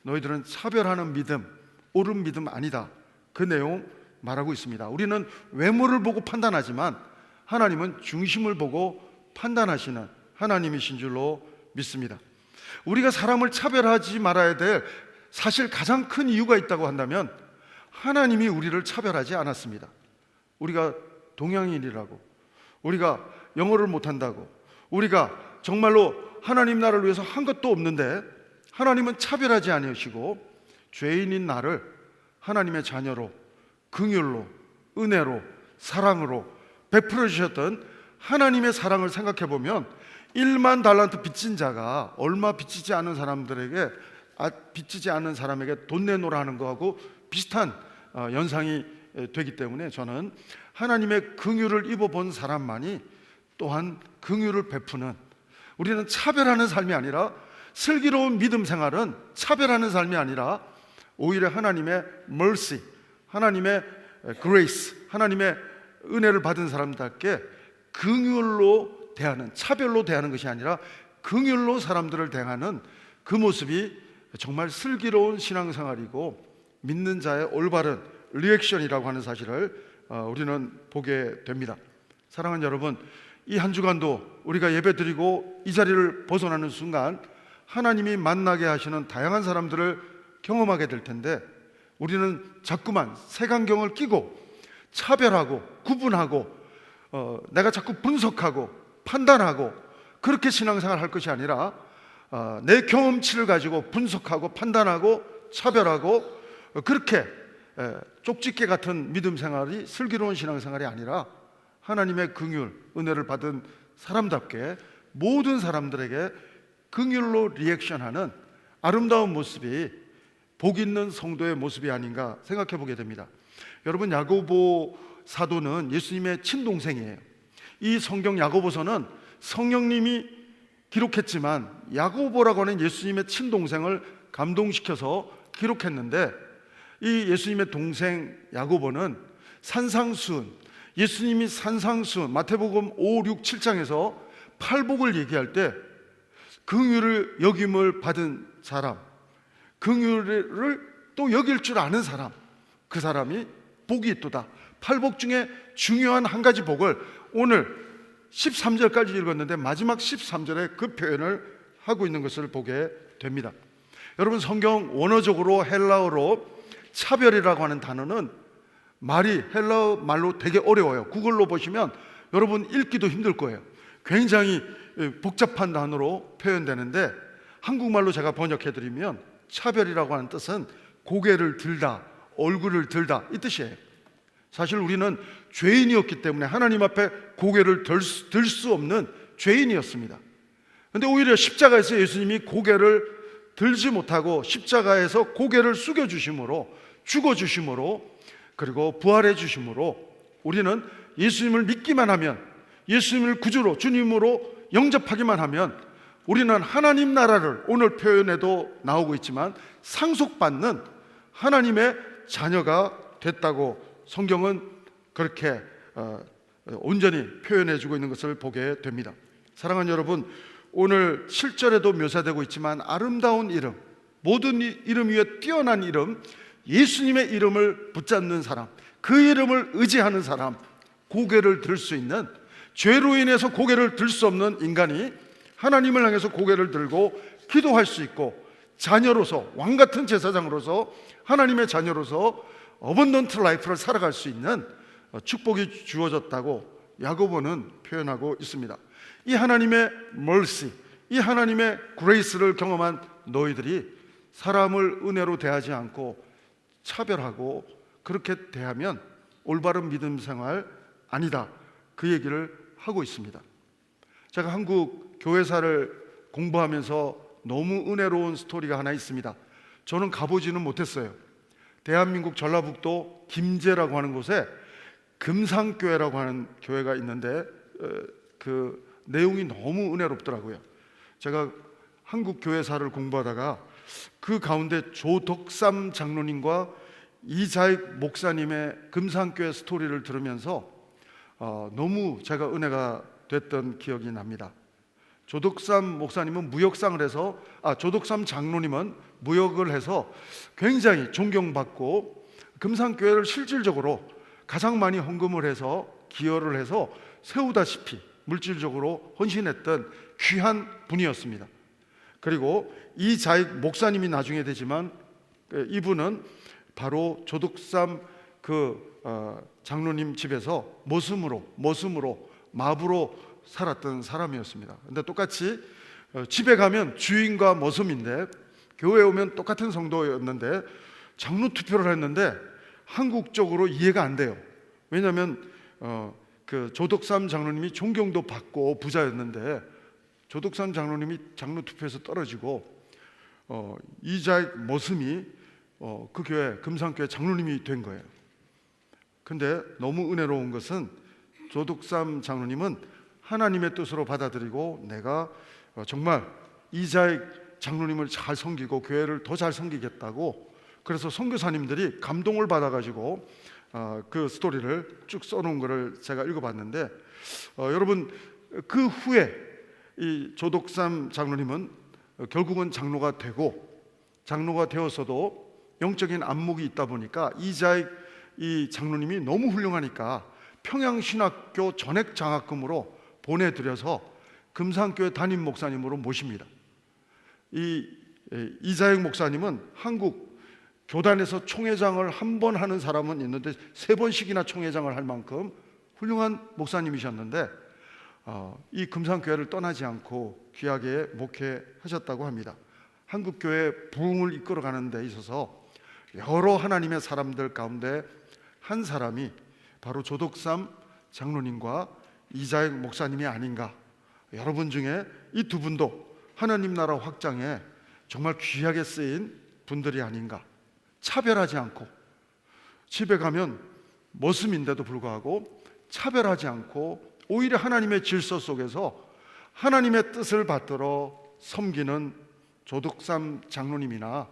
너희들은 차별하는 믿음, 옳은 믿음 아니다, 그 내용 말하고 있습니다. 우리는 외모를 보고 판단하지만 하나님은 중심을 보고 판단하시는 하나님이신 줄로 믿습니다. 우리가 사람을 차별하지 말아야 될 사실 가장 큰 이유가 있다고 한다면 하나님이 우리를 차별하지 않았습니다. 우리가 동양인이라고, 우리가 영어를 못한다고, 우리가 정말로 하나님 나라를 위해서 한 것도 없는데 하나님은 차별하지 않으시고 죄인인 나를 하나님의 자녀로 긍휼로 은혜로 사랑으로 베풀어 주셨던 하나님의 사랑을 생각해 보면 1만 달란트 빚진 자가 얼마 빚지지 않은 사람들에게 빚지지 않은 사람에게 돈 내놓으라 하는 거하고 비슷한 연상이 되기 때문에 저는 하나님의 긍휼을 입어본 사람만이 또한 긍휼을 베푸는, 우리는 차별하는 삶이 아니라 슬기로운 믿음 생활은 차별하는 삶이 아니라 오히려 하나님의 mercy, 하나님의 grace, 하나님의 은혜를 받은 사람답게 긍휼로 대하는, 차별로 대하는 것이 아니라 긍휼로 사람들을 대하는 그 모습이 정말 슬기로운 신앙생활이고 믿는 자의 올바른 리액션이라고 하는 사실을 우리는 보게 됩니다. 사랑하는 여러분, 이 한 주간도 우리가 예배드리고 이 자리를 벗어나는 순간 하나님이 만나게 하시는 다양한 사람들을 경험하게 될 텐데, 우리는 자꾸만 색안경을 끼고 차별하고 구분하고 내가 자꾸 분석하고 판단하고 그렇게 신앙생활을 할 것이 아니라 내 경험치를 가지고 분석하고 판단하고 차별하고 그렇게 쪽집게 같은 믿음 생활이 슬기로운 신앙생활이 아니라 하나님의 긍휼, 은혜를 받은 사람답게 모든 사람들에게 긍휼로 리액션하는 아름다운 모습이 복 있는 성도의 모습이 아닌가 생각해 보게 됩니다. 여러분, 야고보 사도는 예수님의 친동생이에요. 이 성경 야고보서는 성령님이 기록했지만 야고보라고 하는 예수님의 친동생을 감동시켜서 기록했는데, 이 예수님의 동생 야고보는 산상수훈, 예수님이 산상수훈 마태복음 5, 6, 7장에서 팔복을 얘기할 때 긍휼을 여김을 받은 사람, 긍휼을 또 여길 줄 아는 사람, 그 사람이 복이 있도다. 팔복 중에 중요한 한 가지 복을 오늘 13절까지 읽었는데 마지막 13절에 그 표현을 하고 있는 것을 보게 됩니다. 여러분, 성경 원어적으로 헬라어로 차별이라고 하는 단어는 말이 헬라어 말로 되게 어려워요. 구글로 보시면 여러분 읽기도 힘들 거예요. 굉장히 복잡한 단어로 표현되는데, 한국말로 제가 번역해드리면 차별이라고 하는 뜻은 고개를 들다, 얼굴을 들다, 이 뜻이에요. 사실 우리는 죄인이었기 때문에 하나님 앞에 고개를 들 수 없는 죄인이었습니다. 그런데 오히려 십자가에서 예수님이 고개를 들지 못하고 십자가에서 고개를 숙여주심으로, 죽어주심으로, 그리고 부활해 주심으로 우리는 예수님을 믿기만 하면, 예수님을 구주로, 주님으로 영접하기만 하면 우리는 하나님 나라를, 오늘 표현에도 나오고 있지만 상속받는 하나님의 자녀가 됐다고 성경은 그렇게 온전히 표현해주고 있는 것을 보게 됩니다. 사랑하는 여러분, 오늘 7절에도 묘사되고 있지만 아름다운 이름, 모든 이름 위에 뛰어난 이름, 예수님의 이름을 붙잡는 사람, 그 이름을 의지하는 사람, 고개를 들 수 있는, 죄로 인해서 고개를 들 수 없는 인간이 하나님을 향해서 고개를 들고 기도할 수 있고, 자녀로서, 왕같은 제사장으로서, 하나님의 자녀로서 어번던트 라이프를 살아갈 수 있는 축복이 주어졌다고 야고보는 표현하고 있습니다. 이 하나님의 mercy, 이 하나님의 grace를 경험한 너희들이 사람을 은혜로 대하지 않고 차별하고 그렇게 대하면 올바른 믿음 생활 아니다, 그 얘기를 하고 있습니다. 제가 한국 교회사를 공부하면서 너무 은혜로운 스토리가 하나 있습니다. 저는 가보지는 못했어요. 대한민국 전라북도 김제라고 하는 곳에 금상교회라고 하는 교회가 있는데 그 내용이 너무 은혜롭더라고요. 제가 한국 교회사를 공부하다가 그 가운데 조덕삼 장로님과 이자익 목사님의 금상교회 스토리를 들으면서 너무 제가 은혜가 됐던 기억이 납니다. 조덕삼 목사님은 무역상을 해서, 조덕삼 장로님은 무역을 해서 굉장히 존경받고 금상교회를 실질적으로 가장 많이 헌금을 해서 기여를 해서 세우다시피 물질적으로 헌신했던 귀한 분이었습니다. 그리고 이자익 목사님이 나중에 되지만 이분은 바로 조덕삼 장로님 집에서 머슴으로 마부로 살았던 사람이었습니다. 근데 똑같이 집에 가면 주인과 머슴인데 교회에 오면 똑같은 성도였는데 장로 투표를 했는데 한국적으로 이해가 안 돼요. 왜냐하면 그 조덕삼 장로님이 존경도 받고 부자였는데 조덕삼 장로님이 장로 투표에서 떨어지고 이자익 머슴이 그 교회 금상교회 장로님이 된 거예요. 근데 너무 은혜로운 것은 조덕삼 장로님은 하나님의 뜻으로 받아들이고 내가 정말 이자익 장로님을 잘 섬기고 교회를 더 잘 섬기겠다고, 그래서 선교사님들이 감동을 받아가지고 그 스토리를 쭉 써놓은 것을 제가 읽어봤는데, 여러분 그 후에 이 조덕삼 장로님은 결국은 장로가 되고, 장로가 되어서도 영적인 안목이 있다 보니까 이자익 이 장로님이 너무 훌륭하니까 평양신학교 전액 장학금으로 보내드려서 금산교회 담임 목사님으로 모십니다. 이자익 목사님은 한국 교단에서 총회장을 한 번 하는 사람은 있는데 3번씩이나 총회장을 할 만큼 훌륭한 목사님이셨는데, 이 금산교회를 떠나지 않고 귀하게 목회하셨다고 합니다. 한국교회 부흥을 이끌어가는 데 있어서 여러 하나님의 사람들 가운데 한 사람이 바로 조덕삼 장로님과 이자익 목사님이 아닌가. 여러분 중에 이 두 분도 하나님 나라 확장에 정말 귀하게 쓰인 분들이 아닌가. 차별하지 않고, 집에 가면 머슴인데도 불구하고 차별하지 않고 오히려 하나님의 질서 속에서 하나님의 뜻을 받들어 섬기는 조덕삼 장로님이나,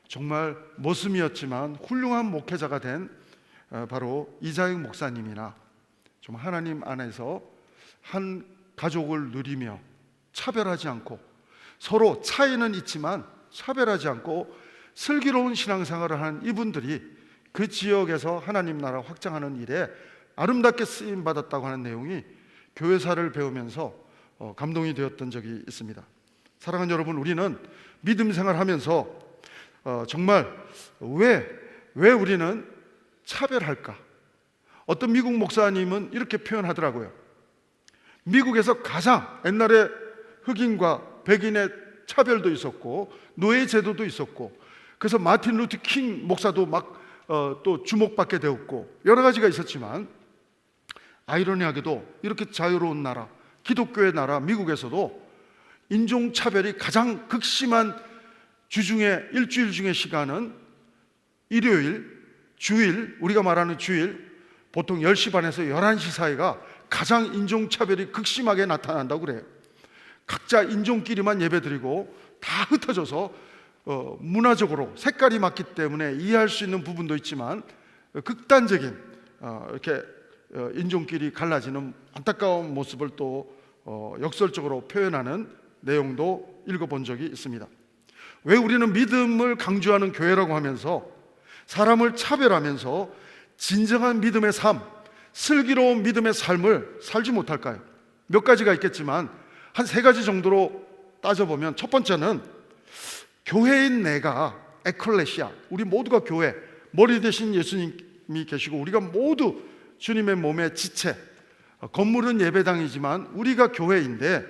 정말 머슴이었지만 훌륭한 목회자가 된 바로 이자익 목사님이나, 좀 하나님 안에서 한 가족을 누리며 차별하지 않고, 서로 차이는 있지만 차별하지 않고 슬기로운 신앙생활을 하는 이분들이 그 지역에서 하나님 나라 확장하는 일에 아름답게 쓰임 받았다고 하는 내용이 교회사를 배우면서 감동이 되었던 적이 있습니다. 사랑하는 여러분, 우리는 믿음 생활하면서 정말 왜 우리는 차별할까? 어떤 미국 목사님은 이렇게 표현하더라고요. 미국에서 가장 옛날에 흑인과 백인의 차별도 있었고 노예 제도도 있었고, 그래서 마틴 루터 킹 목사도 막 또 주목받게 되었고 여러 가지가 있었지만, 아이러니하게도 이렇게 자유로운 나라, 기독교의 나라 미국에서도 인종차별이 가장 극심한 주중에 일주일 중의 시간은 일요일, 주일, 우리가 말하는 주일 보통 10시 반에서 11시 사이가 가장 인종차별이 극심하게 나타난다고 그래요. 각자 인종끼리만 예배드리고 다 흩어져서 문화적으로 색깔이 맞기 때문에 이해할 수 있는 부분도 있지만 극단적인 이렇게 인종끼리 갈라지는 안타까운 모습을 또 역설적으로 표현하는 내용도 읽어본 적이 있습니다. 왜 우리는 믿음을 강조하는 교회라고 하면서 사람을 차별하면서 진정한 믿음의 삶, 슬기로운 믿음의 삶을 살지 못할까요? 몇 가지가 있겠지만 한 3가지 정도로 따져보면, 첫 번째는 교회인 내가, 에클레시아, 우리 모두가 교회, 머리 대신 예수님이 계시고 우리가 모두 주님의 몸의 지체, 건물은 예배당이지만 우리가 교회인데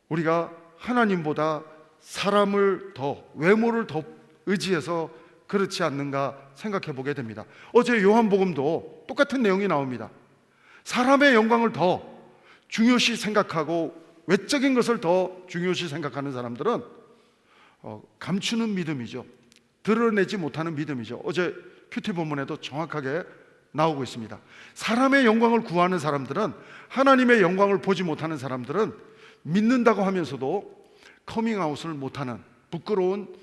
우리가 하나님보다 사람을 더, 외모를 더 의지해서 그렇지 않는가 생각해 보게 됩니다. 어제 요한복음도 똑같은 내용이 나옵니다. 사람의 영광을 더 중요시 생각하고 외적인 것을 더 중요시 생각하는 사람들은 감추는 믿음이죠. 드러내지 못하는 믿음이죠. 어제 큐티 본문에도 정확하게 나오고 있습니다. 사람의 영광을 구하는 사람들은, 하나님의 영광을 보지 못하는 사람들은 믿는다고 하면서도 커밍아웃을 못하는 부끄러운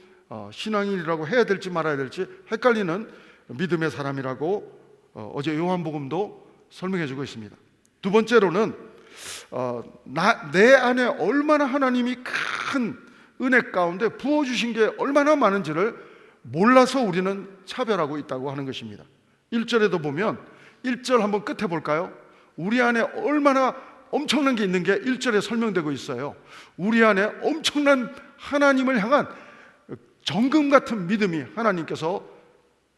신앙인이라고 해야 될지 말아야 될지 헷갈리는 믿음의 사람이라고 어제 요한복음도 설명해 주고 있습니다. 두 번째로는 내 안에 얼마나 하나님이 큰 은혜 가운데 부어주신 게 얼마나 많은지를 몰라서 우리는 차별하고 있다고 하는 것입니다. 1절에도 보면, 1절 한번 끝에 볼까요? 우리 안에 얼마나 엄청난 게 있는 게 1절에 설명되고 있어요. 우리 안에 엄청난 하나님을 향한 정금 같은 믿음이 하나님께서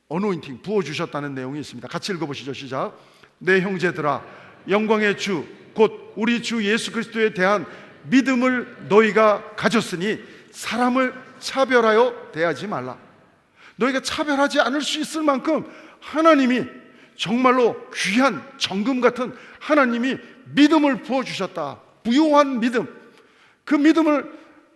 어노인팅 부어주셨다는 내용이 있습니다. 같이 읽어보시죠. 시작. 내 형제들아, 영광의 주 곧 우리 주 예수 그리스도에 대한 믿음을 너희가 가졌으니 사람을 차별하여 대하지 말라. 너희가 차별하지 않을 수 있을 만큼 하나님이 정말로 귀한 정금 같은 하나님이 믿음을 부어주셨다. 부요한 믿음, 그 믿음을,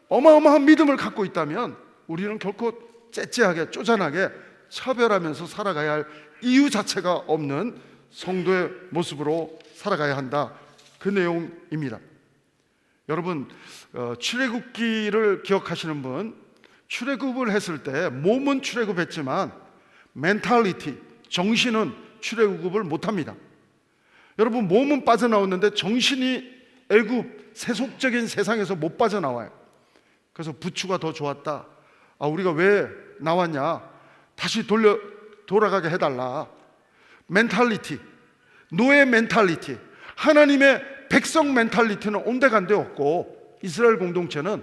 어마어마한 믿음을 갖고 있다면 우리는 결코 째째하게 쪼잔하게 차별하면서 살아가야 할 이유 자체가 없는 성도의 모습으로 살아가야 한다. 그 내용입니다. 여러분 출애굽기를 기억하시는 분, 출애굽을 했을 때 몸은 출애굽했지만 멘탈리티, 정신은 출애굽을 못합니다. 여러분 몸은 빠져나왔는데 정신이 애굽 세속적인 세상에서 못 빠져나와요. 그래서 부추가 더 좋았다. 우리가 왜 나왔냐? 다시 돌아가게 해달라. 멘탈리티, 노예 멘탈리티, 하나님의 백성 멘탈리티는 온데간데 없고 이스라엘 공동체는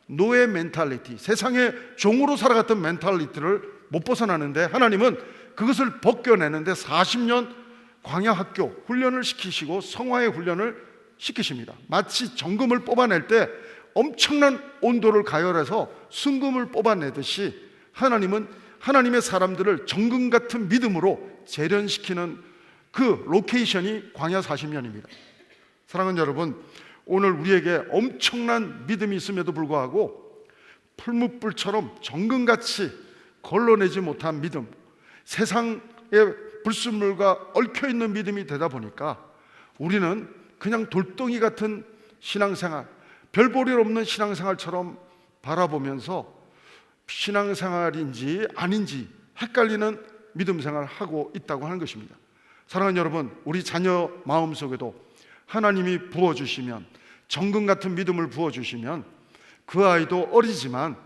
노예 멘탈리티, 세상의 종으로 살아갔던 멘탈리티를 못 벗어나는데 하나님은 그것을 벗겨내는데 40년 광야 학교 훈련을 시키시고 성화의 훈련을 시키십니다. 마치 정금을 뽑아낼 때 엄청난 온도를 가열해서 순금을 뽑아내듯이 하나님은 하나님의 사람들을 정금 같은 믿음으로 재련시키는 그 로케이션이 광야 40년입니다. 사랑하는 여러분, 오늘 우리에게 엄청난 믿음이 있음에도 불구하고 풀무불처럼 정금같이 걸러내지 못한 믿음, 세상의 불순물과 얽혀있는 믿음이 되다 보니까 우리는 그냥 돌덩이 같은 신앙생활, 별 볼 일 없는 신앙생활처럼 바라보면서 신앙생활인지 아닌지 헷갈리는 믿음생활을 하고 있다고 하는 것입니다. 사랑하는 여러분, 우리 자녀 마음속에도 하나님이 부어주시면, 정금 같은 믿음을 부어주시면 그 아이도 어리지만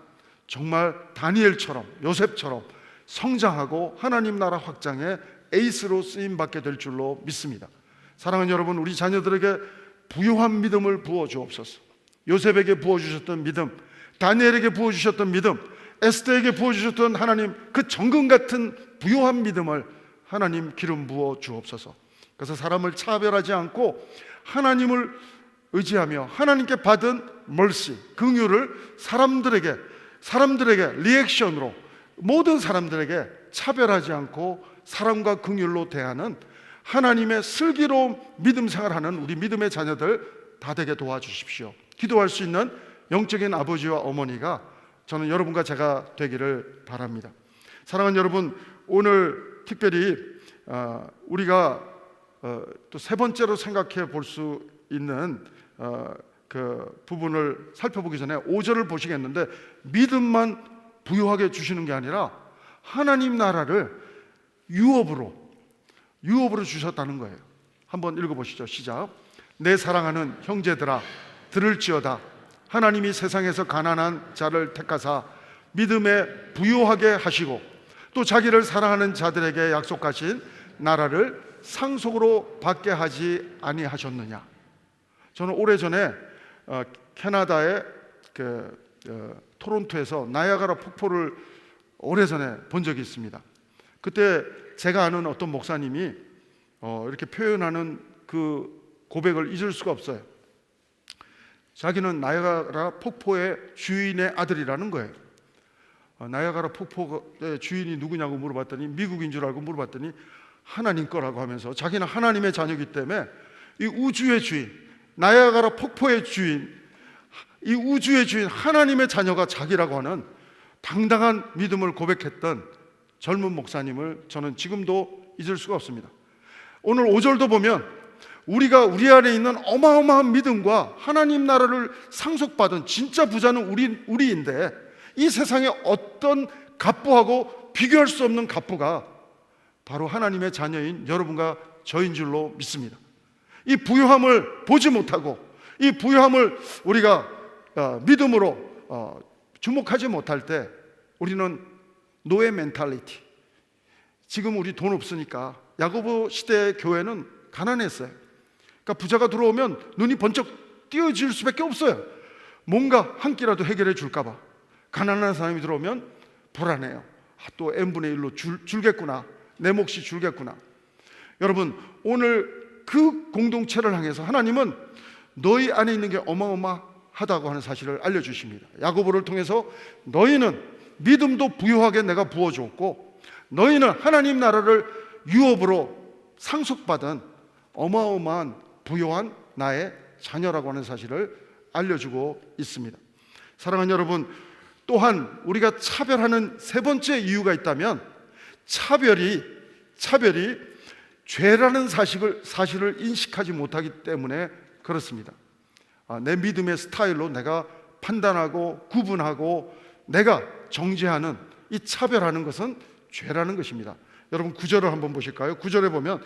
정말 다니엘처럼, 요셉처럼 성장하고 하나님 나라 확장의 에이스로 쓰임받게 될 줄로 믿습니다. 사랑하는 여러분, 우리 자녀들에게 부요한 믿음을 부어주옵소서. 요셉에게 부어주셨던 믿음, 다니엘에게 부어주셨던 믿음, 에스더에게 부어주셨던 하나님 그 정금 같은 부요한 믿음을 하나님 기름 부어 주옵소서. 그래서 사람을 차별하지 않고 하나님을 의지하며 하나님께 받은 멀시, 긍휼을 사람들에게 리액션으로, 모든 사람들에게 차별하지 않고 사랑과 긍휼로 대하는 하나님의 슬기로운 믿음 생활하는 우리 믿음의 자녀들 다 되게 도와주십시오. 기도할 수 있는 영적인 아버지와 어머니가 저는 여러분과 제가 되기를 바랍니다. 사랑하는 여러분, 오늘 특별히 우리가 또 세 번째로 생각해 볼 수 있는 그 부분을 살펴보기 전에 5절을 보시겠는데, 믿음만 부유하게 주시는 게 아니라 하나님 나라를 유업으로 주셨다는 거예요. 한번 읽어보시죠. 시작. 내 사랑하는 형제들아, 들을지어다. 하나님이 세상에서 가난한 자를 택하사 믿음에 부유하게 하시고 또 자기를 사랑하는 자들에게 약속하신 나라를 상속으로 받게 하지 아니하셨느냐. 저는 오래전에 캐나다의 토론토에서 나이아가라 폭포를 오래전에 본 적이 있습니다. 그때 제가 아는 어떤 목사님이 이렇게 표현하는 그 고백을 잊을 수가 없어요. 자기는 나이아가라 폭포의 주인의 아들이라는 거예요. 나이아가라 폭포의 주인이 누구냐고 물어봤더니 미국인 줄 알고 물어봤더니 하나님 거라고 하면서 자기는 하나님의 자녀이기 때문에 이 우주의 주인, 나이아가라 폭포의 주인, 이 우주의 주인 하나님의 자녀가 자기라고 하는 당당한 믿음을 고백했던 젊은 목사님을 저는 지금도 잊을 수가 없습니다. 오늘 5절도 보면 우리가 우리 안에 있는 어마어마한 믿음과 하나님 나라를 상속받은 진짜 부자는 우리인데 이 세상에 어떤 갑부하고 비교할 수 없는 갑부가 바로 하나님의 자녀인 여러분과 저인 줄로 믿습니다. 이 부유함을 보지 못하고 이 부유함을 우리가 믿음으로 주목하지 못할 때 우리는 노예 멘탈리티, 지금 우리 돈 없으니까, 야고보 시대의 교회는 가난했어요. 그러니까 부자가 들어오면 눈이 번쩍 띄어질 수밖에 없어요. 뭔가 한 끼라도 해결해 줄까 봐. 가난한 사람이 들어오면 불안해요. 또 n분의 1로 줄겠구나, 내 몫이 줄겠구나. 여러분, 오늘 그 공동체를 향해서 하나님은 너희 안에 있는 게 어마어마하다고 하는 사실을 알려주십니다. 야고보를 통해서 너희는 믿음도 부유하게 내가 부어줬고 너희는 하나님 나라를 유업으로 상속받은 어마어마한 부유한 나의 자녀라고 하는 사실을 알려주고 있습니다. 사랑하는 여러분, 또한 우리가 차별하는 세 번째 이유가 있다면 차별이 죄라는 사실을 인식하지 못하기 때문에 그렇습니다. 내 믿음의 스타일로 내가 판단하고 구분하고 내가 정죄하는 이 차별하는 것은 죄라는 것입니다. 여러분 9절을 한번 보실까요? 9절에 보면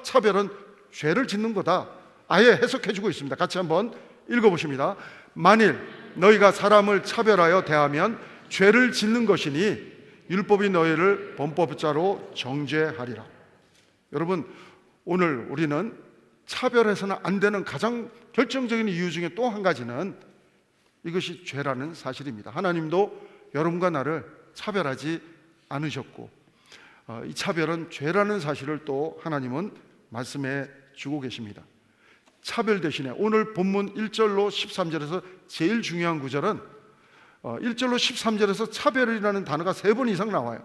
차별은 죄를 짓는 거다, 아예 해석해 주고 있습니다. 같이 한번 읽어보십니다. 만일 너희가 사람을 차별하여 대하면 죄를 짓는 것이니 율법이 너희를 범법자로 정죄하리라. 여러분, 오늘 우리는 차별해서는 안 되는 가장 결정적인 이유 중에 또 한 가지는 이것이 죄라는 사실입니다. 하나님도 여러분과 나를 차별하지 않으셨고 이 차별은 죄라는 사실을 또 하나님은 말씀해 주고 계십니다. 차별 대신에 오늘 본문 1절로 13절에서 제일 중요한 구절은 1절로 13절에서 차별이라는 단어가 3번 이상 나와요.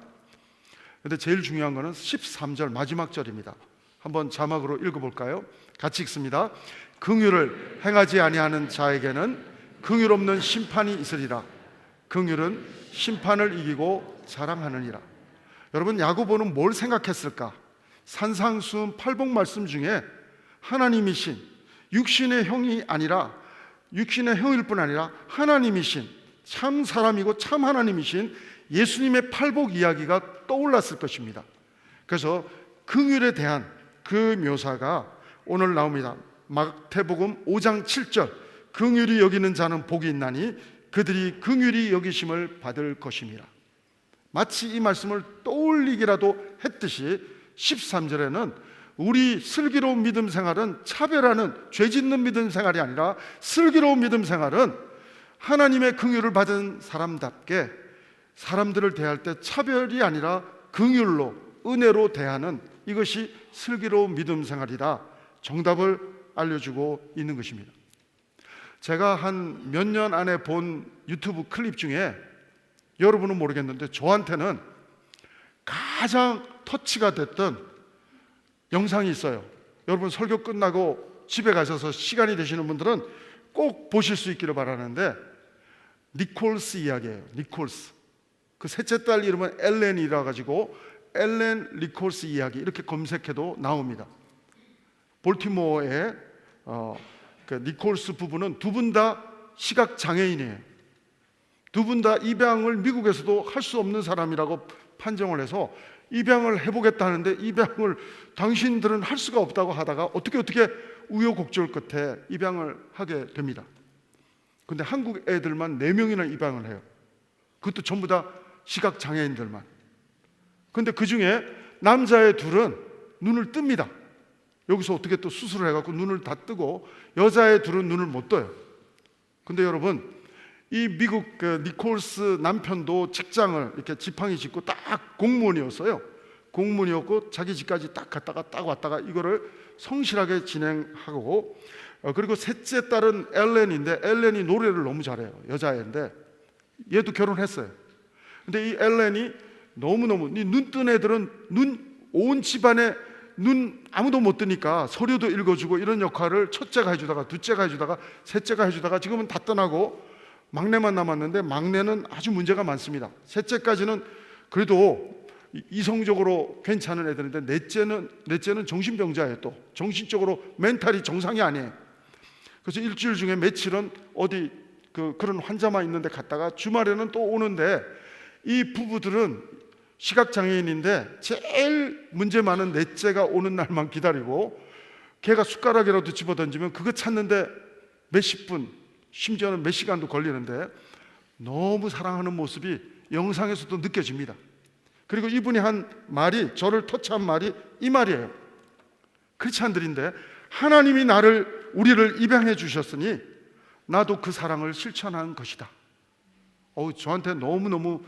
그런데 제일 중요한 것은 13절 마지막 절입니다. 한번 자막으로 읽어볼까요? 같이 읽습니다. 긍휼을 행하지 아니하는 자에게는 긍휼 없는 심판이 있으리라. 긍휼은 심판을 이기고 자랑하느니라. 여러분, 야고보는 뭘 생각했을까? 산상수훈 8복 말씀 중에 하나님이신 육신의 형이 아니라 육신의 형일 뿐 아니라 하나님이신 참 사람이고 참 하나님이신 예수님의 8복 이야기가 떠올랐을 것입니다. 그래서 긍휼에 대한 그 묘사가 오늘 나옵니다. 마태복음 5장 7절, 긍휼히 여기는 자는 복이 있나니 그들이 긍휼히 여기심을 받을 것임이라. 마치 이 말씀을 떠올리기라도 했듯이 13절에는 우리 슬기로운 믿음 생활은 차별하는 죄 짓는 믿음 생활이 아니라 슬기로운 믿음 생활은 하나님의 긍휼을 받은 사람답게 사람들을 대할 때 차별이 아니라 긍휼로 은혜로 대하는 이것이 슬기로운 믿음 생활이다, 정답을 알려주고 있는 것입니다. 제가 한 몇 년 안에 본 유튜브 클립 중에 여러분은 모르겠는데 저한테는 가장 터치가 됐던 영상이 있어요. 여러분 설교 끝나고 집에 가셔서 시간이 되시는 분들은 꼭 보실 수 있기를 바라는데, 니콜스 이야기예요. 니콜스, 그 셋째 딸 이름은 엘렌이라 가지고 엘렌 니콜스 이야기 이렇게 검색해도 나옵니다. 볼티모어의 그 니콜스 부부는 두 분 다 시각 장애인이에요. 두 분 다 입양을 미국에서도 할 수 없는 사람이라고 판정을 해서 입양을 해보겠다 하는데 입양을 당신들은 할 수가 없다고 하다가 어떻게 우여곡절 끝에 입양을 하게 됩니다. 근데 한국 애들만 4명이나 입양을 해요. 그것도 전부 다 시각 장애인들만. 근데 그 중에 남자의 둘은 눈을 뜹니다. 여기서 어떻게 또 수술을 해갖고 눈을 다 뜨고 여자의 둘은 눈을 못 떠요. 근데 여러분, 이 미국 그 니콜스 남편도 직장을 이렇게 지팡이 짚고 딱 공무원이었어요. 공무원이었고 자기 집까지 딱 갔다가 딱 왔다가 이거를 성실하게 진행하고, 그리고 셋째 딸은 엘렌인데 엘렌이 노래를 너무 잘해요. 여자애인데 얘도 결혼했어요. 근데 이 엘렌이 너무너무, 눈 뜬 애들은 온 집안에 눈 아무도 못 뜨니까 서류도 읽어주고 이런 역할을 첫째가 해주다가 둘째가 해주다가 셋째가 해주다가 지금은 다 떠나고 막내만 남았는데 막내는 아주 문제가 많습니다. 셋째까지는 그래도 이성적으로 괜찮은 애들인데 넷째는 정신병자예요. 또 정신적으로 멘탈이 정상이 아니에요. 그래서 일주일 중에 며칠은 어디 그런 환자만 있는데 갔다가 주말에는 또 오는데, 이 부부들은 시각장애인인데 제일 문제 많은 넷째가 오는 날만 기다리고 걔가 숟가락이라도 집어던지면 그거 찾는데 몇십 분, 심지어는 몇 시간도 걸리는데 너무 사랑하는 모습이 영상에서도 느껴집니다. 그리고 이분이 한 말이, 저를 터치한 말이 이 말이에요. 크리스찬들인데 하나님이 우리를 입양해 주셨으니 나도 그 사랑을 실천한 것이다. 저한테 너무너무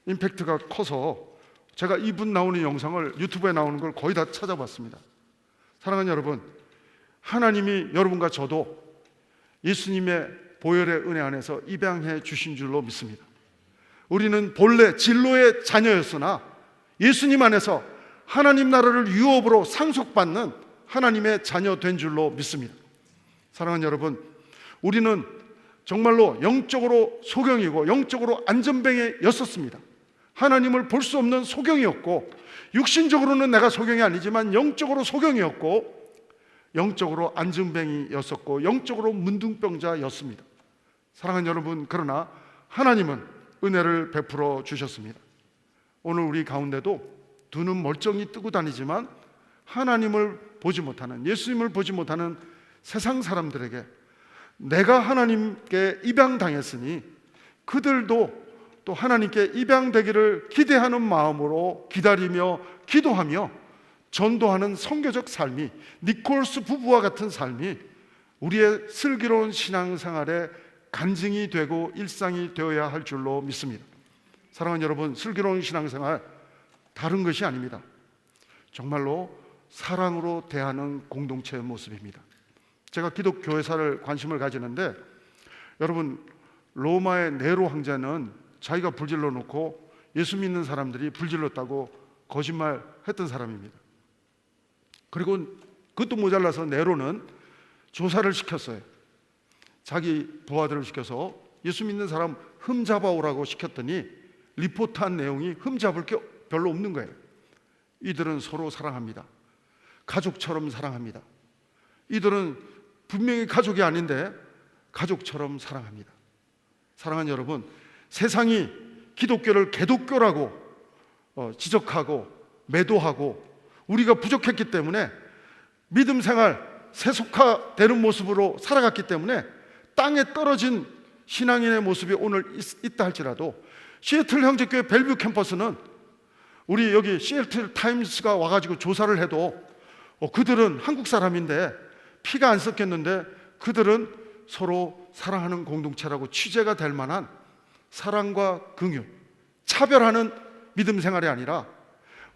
임팩트가 커서 제가 이분 나오는 영상을 유튜브에 나오는 걸 거의 다 찾아봤습니다. 사랑하는 여러분, 하나님이 여러분과 저도 예수님의 보혈의 은혜 안에서 입양해 주신 줄로 믿습니다. 우리는 본래 진로의 자녀였으나 예수님 안에서 하나님 나라를 유업으로 상속받는 하나님의 자녀 된 줄로 믿습니다. 사랑하는 여러분, 우리는 정말로 영적으로 소경이고 영적으로 안전뱅이였었습니다. 하나님을 볼 수 없는 소경이었고, 육신적으로는 내가 소경이 아니지만 영적으로 소경이었고, 영적으로 안증뱅이였었고 영적으로 문둥병자였습니다. 사랑하는 여러분, 그러나 하나님은 은혜를 베풀어 주셨습니다. 오늘 우리 가운데도 두 눈 멀쩡히 뜨고 다니지만 하나님을 보지 못하는, 예수님을 보지 못하는 세상 사람들에게 내가 하나님께 입양당했으니 그들도 또 하나님께 입양되기를 기대하는 마음으로 기다리며 기도하며 전도하는 선교적 삶이, 니콜스 부부와 같은 삶이 우리의 슬기로운 신앙생활의 간증이 되고 일상이 되어야 할 줄로 믿습니다. 사랑하는 여러분, 슬기로운 신앙생활 다른 것이 아닙니다. 정말로 사랑으로 대하는 공동체의 모습입니다. 제가 기독교회사를 관심을 가지는데, 여러분, 로마의 네로 황제는 자기가 불질러 놓고 예수 믿는 사람들이 불질렀다고 거짓말했던 사람입니다. 그리고 그것도 모자라서 네로는 조사를 시켰어요. 자기 부하들을 시켜서 예수 믿는 사람 흠잡아오라고 시켰더니 리포트한 내용이 흠잡을 게 별로 없는 거예요. 이들은 서로 사랑합니다. 가족처럼 사랑합니다. 이들은 분명히 가족이 아닌데 가족처럼 사랑합니다. 사랑하는 여러분, 세상이 기독교를 개독교라고 지적하고 매도하고 우리가 부족했기 때문에 믿음 생활 세속화되는 모습으로 살아갔기 때문에 땅에 떨어진 신앙인의 모습이 오늘 있다 할지라도 시애틀 형제교회 벨뷰 캠퍼스는 우리 여기 시애틀 타임스가 와가지고 조사를 해도 그들은 한국 사람인데 피가 안 섞였는데 그들은 서로 사랑하는 공동체라고 취재가 될 만한 사랑과 긍휼, 차별하는 믿음 생활이 아니라,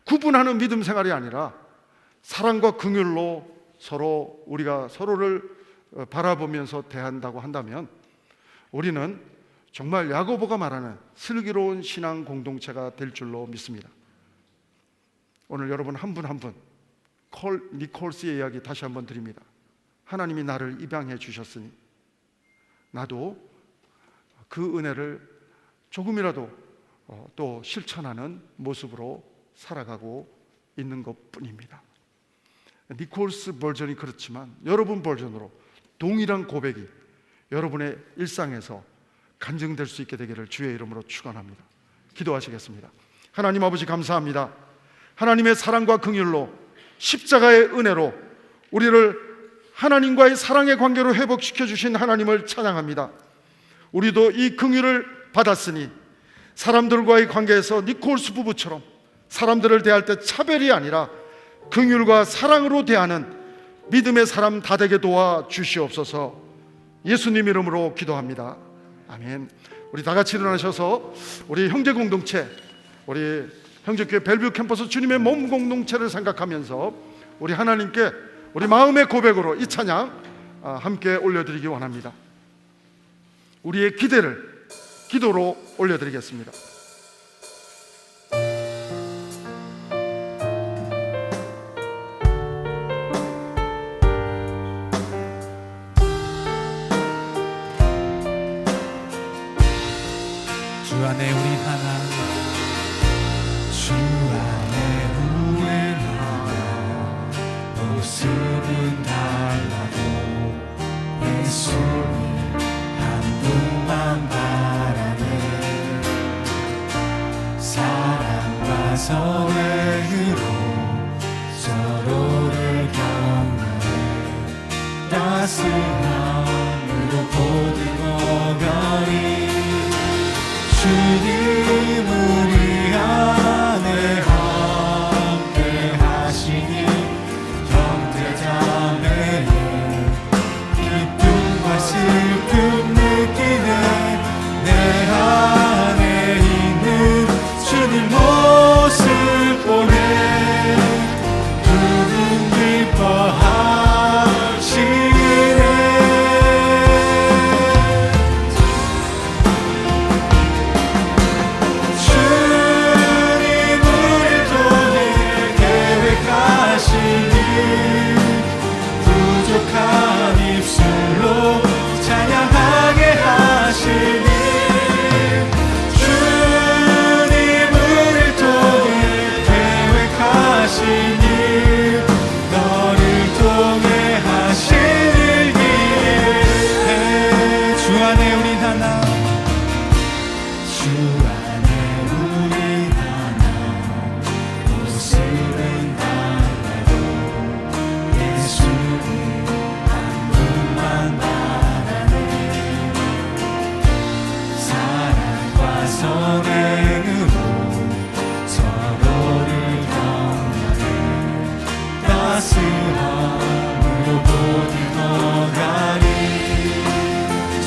구분하는 믿음 생활이 아니라 사랑과 긍휼로 서로 우리가 서로를 바라보면서 대한다고 한다면 우리는 정말 야고보가 말하는 슬기로운 신앙 공동체가 될 줄로 믿습니다. 오늘 여러분 한 분 한 분 니콜스의 이야기 다시 한번 드립니다. 하나님이 나를 입양해 주셨으니 나도 그 은혜를 조금이라도 또 실천하는 모습으로 살아가고 있는 것뿐입니다. 니콜스 버전이 그렇지만 여러분 버전으로 동일한 고백이 여러분의 일상에서 간증될 수 있게 되기를 주의 이름으로 축원합니다. 기도하시겠습니다. 하나님 아버지, 감사합니다. 하나님의 사랑과 긍휼로, 십자가의 은혜로 우리를 하나님과의 사랑의 관계로 회복시켜 주신 하나님을 찬양합니다. 우리도 이 긍휼을 받았으니 사람들과의 관계에서 니콜스 부부처럼 사람들을 대할 때 차별이 아니라 긍휼과 사랑으로 대하는 믿음의 사람 다 되게 도와 주시옵소서. 예수님 이름으로 기도합니다. 아멘. 우리 다 같이 일어나셔서 우리 형제 공동체, 우리 형제교회 벨뷰 캠퍼스 주님의 몸 공동체를 생각하면서 우리 하나님께 우리 마음의 고백으로 이 찬양 함께 올려드리기 원합니다. 우리의 기대를 기도로 올려드리겠습니다. 주 안에 우리 하나, 주 안에 우리 하나, 모습은 달라도 예수님 한 분만 바라네. 사랑과 선행으로 서로를 격려해 따스함으로 보듬어가리. 주님 우리 안에 함께 하시니 형제자매의 기쁨과 슬픔 느끼네. 내 안에 있는 주님 모습 보네. 그분 기뻐하시네. 따스함으로 보듬어가니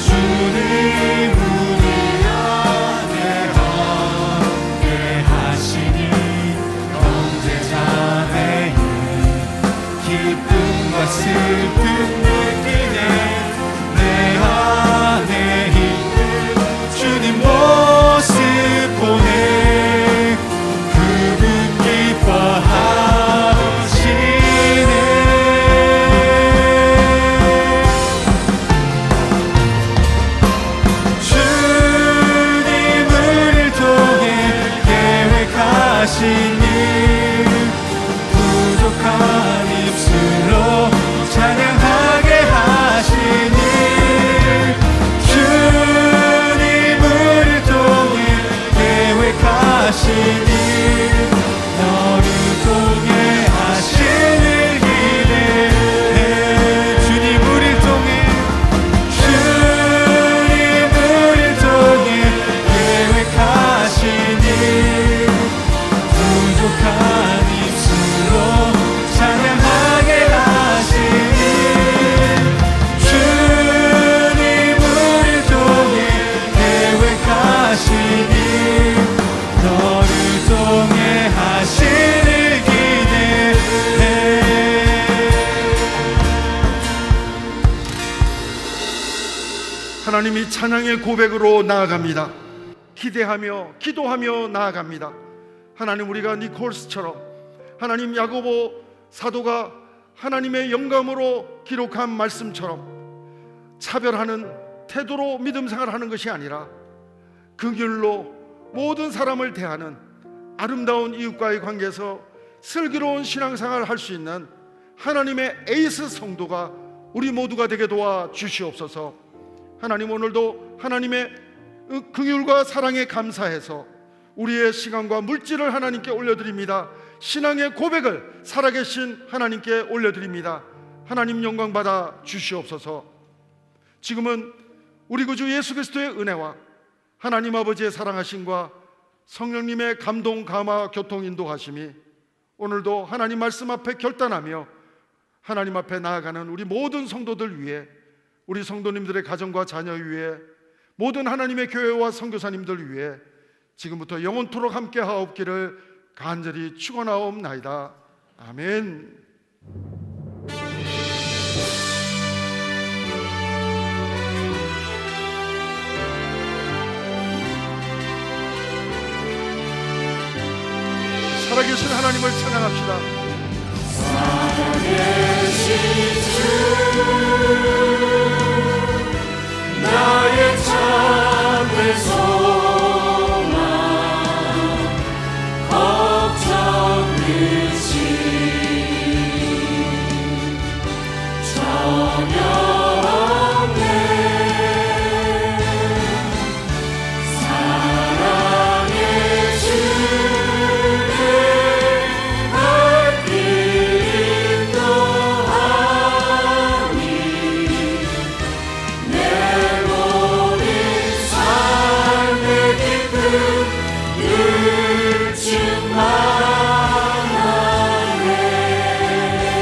주님 우리 안에 함께 하시니 형제 자매의 기쁨과 슬픔 느끼네 내 안에 있는 주님 모습 보네 그분 기뻐하시네 주님 우리를 통해 계획하신 일 부족한 입술로 찬양하게 하시니 주님 우리를 통해 계획하신 일 너를 통해 하시는 기대해 주님 우리를 통해 주님 우리를 통해 계획하신 일 부족한 입술로 찬양하게 하시니 주님 우리를 통해 계획하신 일 너를 통해 하시는 기대해 하나님이 찬양의 고백으로 나아갑니다. 기대하며 기도하며 나아갑니다. 하나님 우리가 니콜스처럼 하나님 야고보 사도가 하나님의 영감으로 기록한 말씀처럼 차별하는 태도로 믿음 생활을 하는 것이 아니라 긍휼로 모든 사람을 대하는 아름다운 이웃과의 관계에서 슬기로운 신앙생활을 할 수 있는 하나님의 에이스 성도가 우리 모두가 되게 도와 주시옵소서. 하나님 오늘도 하나님의 긍휼과 사랑에 감사해서 우리의 시간과 물질을 하나님께 올려드립니다. 신앙의 고백을 살아계신 하나님께 올려드립니다. 하나님 영광 받아 주시옵소서. 지금은 우리 구주 예수 그리스도의 은혜와 하나님 아버지의 사랑하심과 성령님의 감동, 감화, 교통, 인도하심이 오늘도 하나님 말씀 앞에 결단하며 하나님 앞에 나아가는 우리 모든 성도들 위해, 우리 성도님들의 가정과 자녀 위해, 모든 하나님의 교회와 선교사님들 위해 지금부터 영원토록 함께 하옵기를 간절히 축원하옵나이다. 아멘. 살아계신 하나님을 찬양합시다. 살아계신 주 나의 참된 소망 걱정 없이 전혀 없네 사랑의 주를 밝히 인도하니 내 모든 삶의 기쁨 늘 충만하네.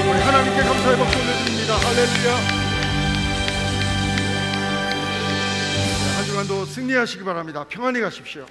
우리 하나님께 감사의 박수 올려드립니다. 할렐루야. 한 주간도 승리하시기 바랍니다. 평안히 가십시오.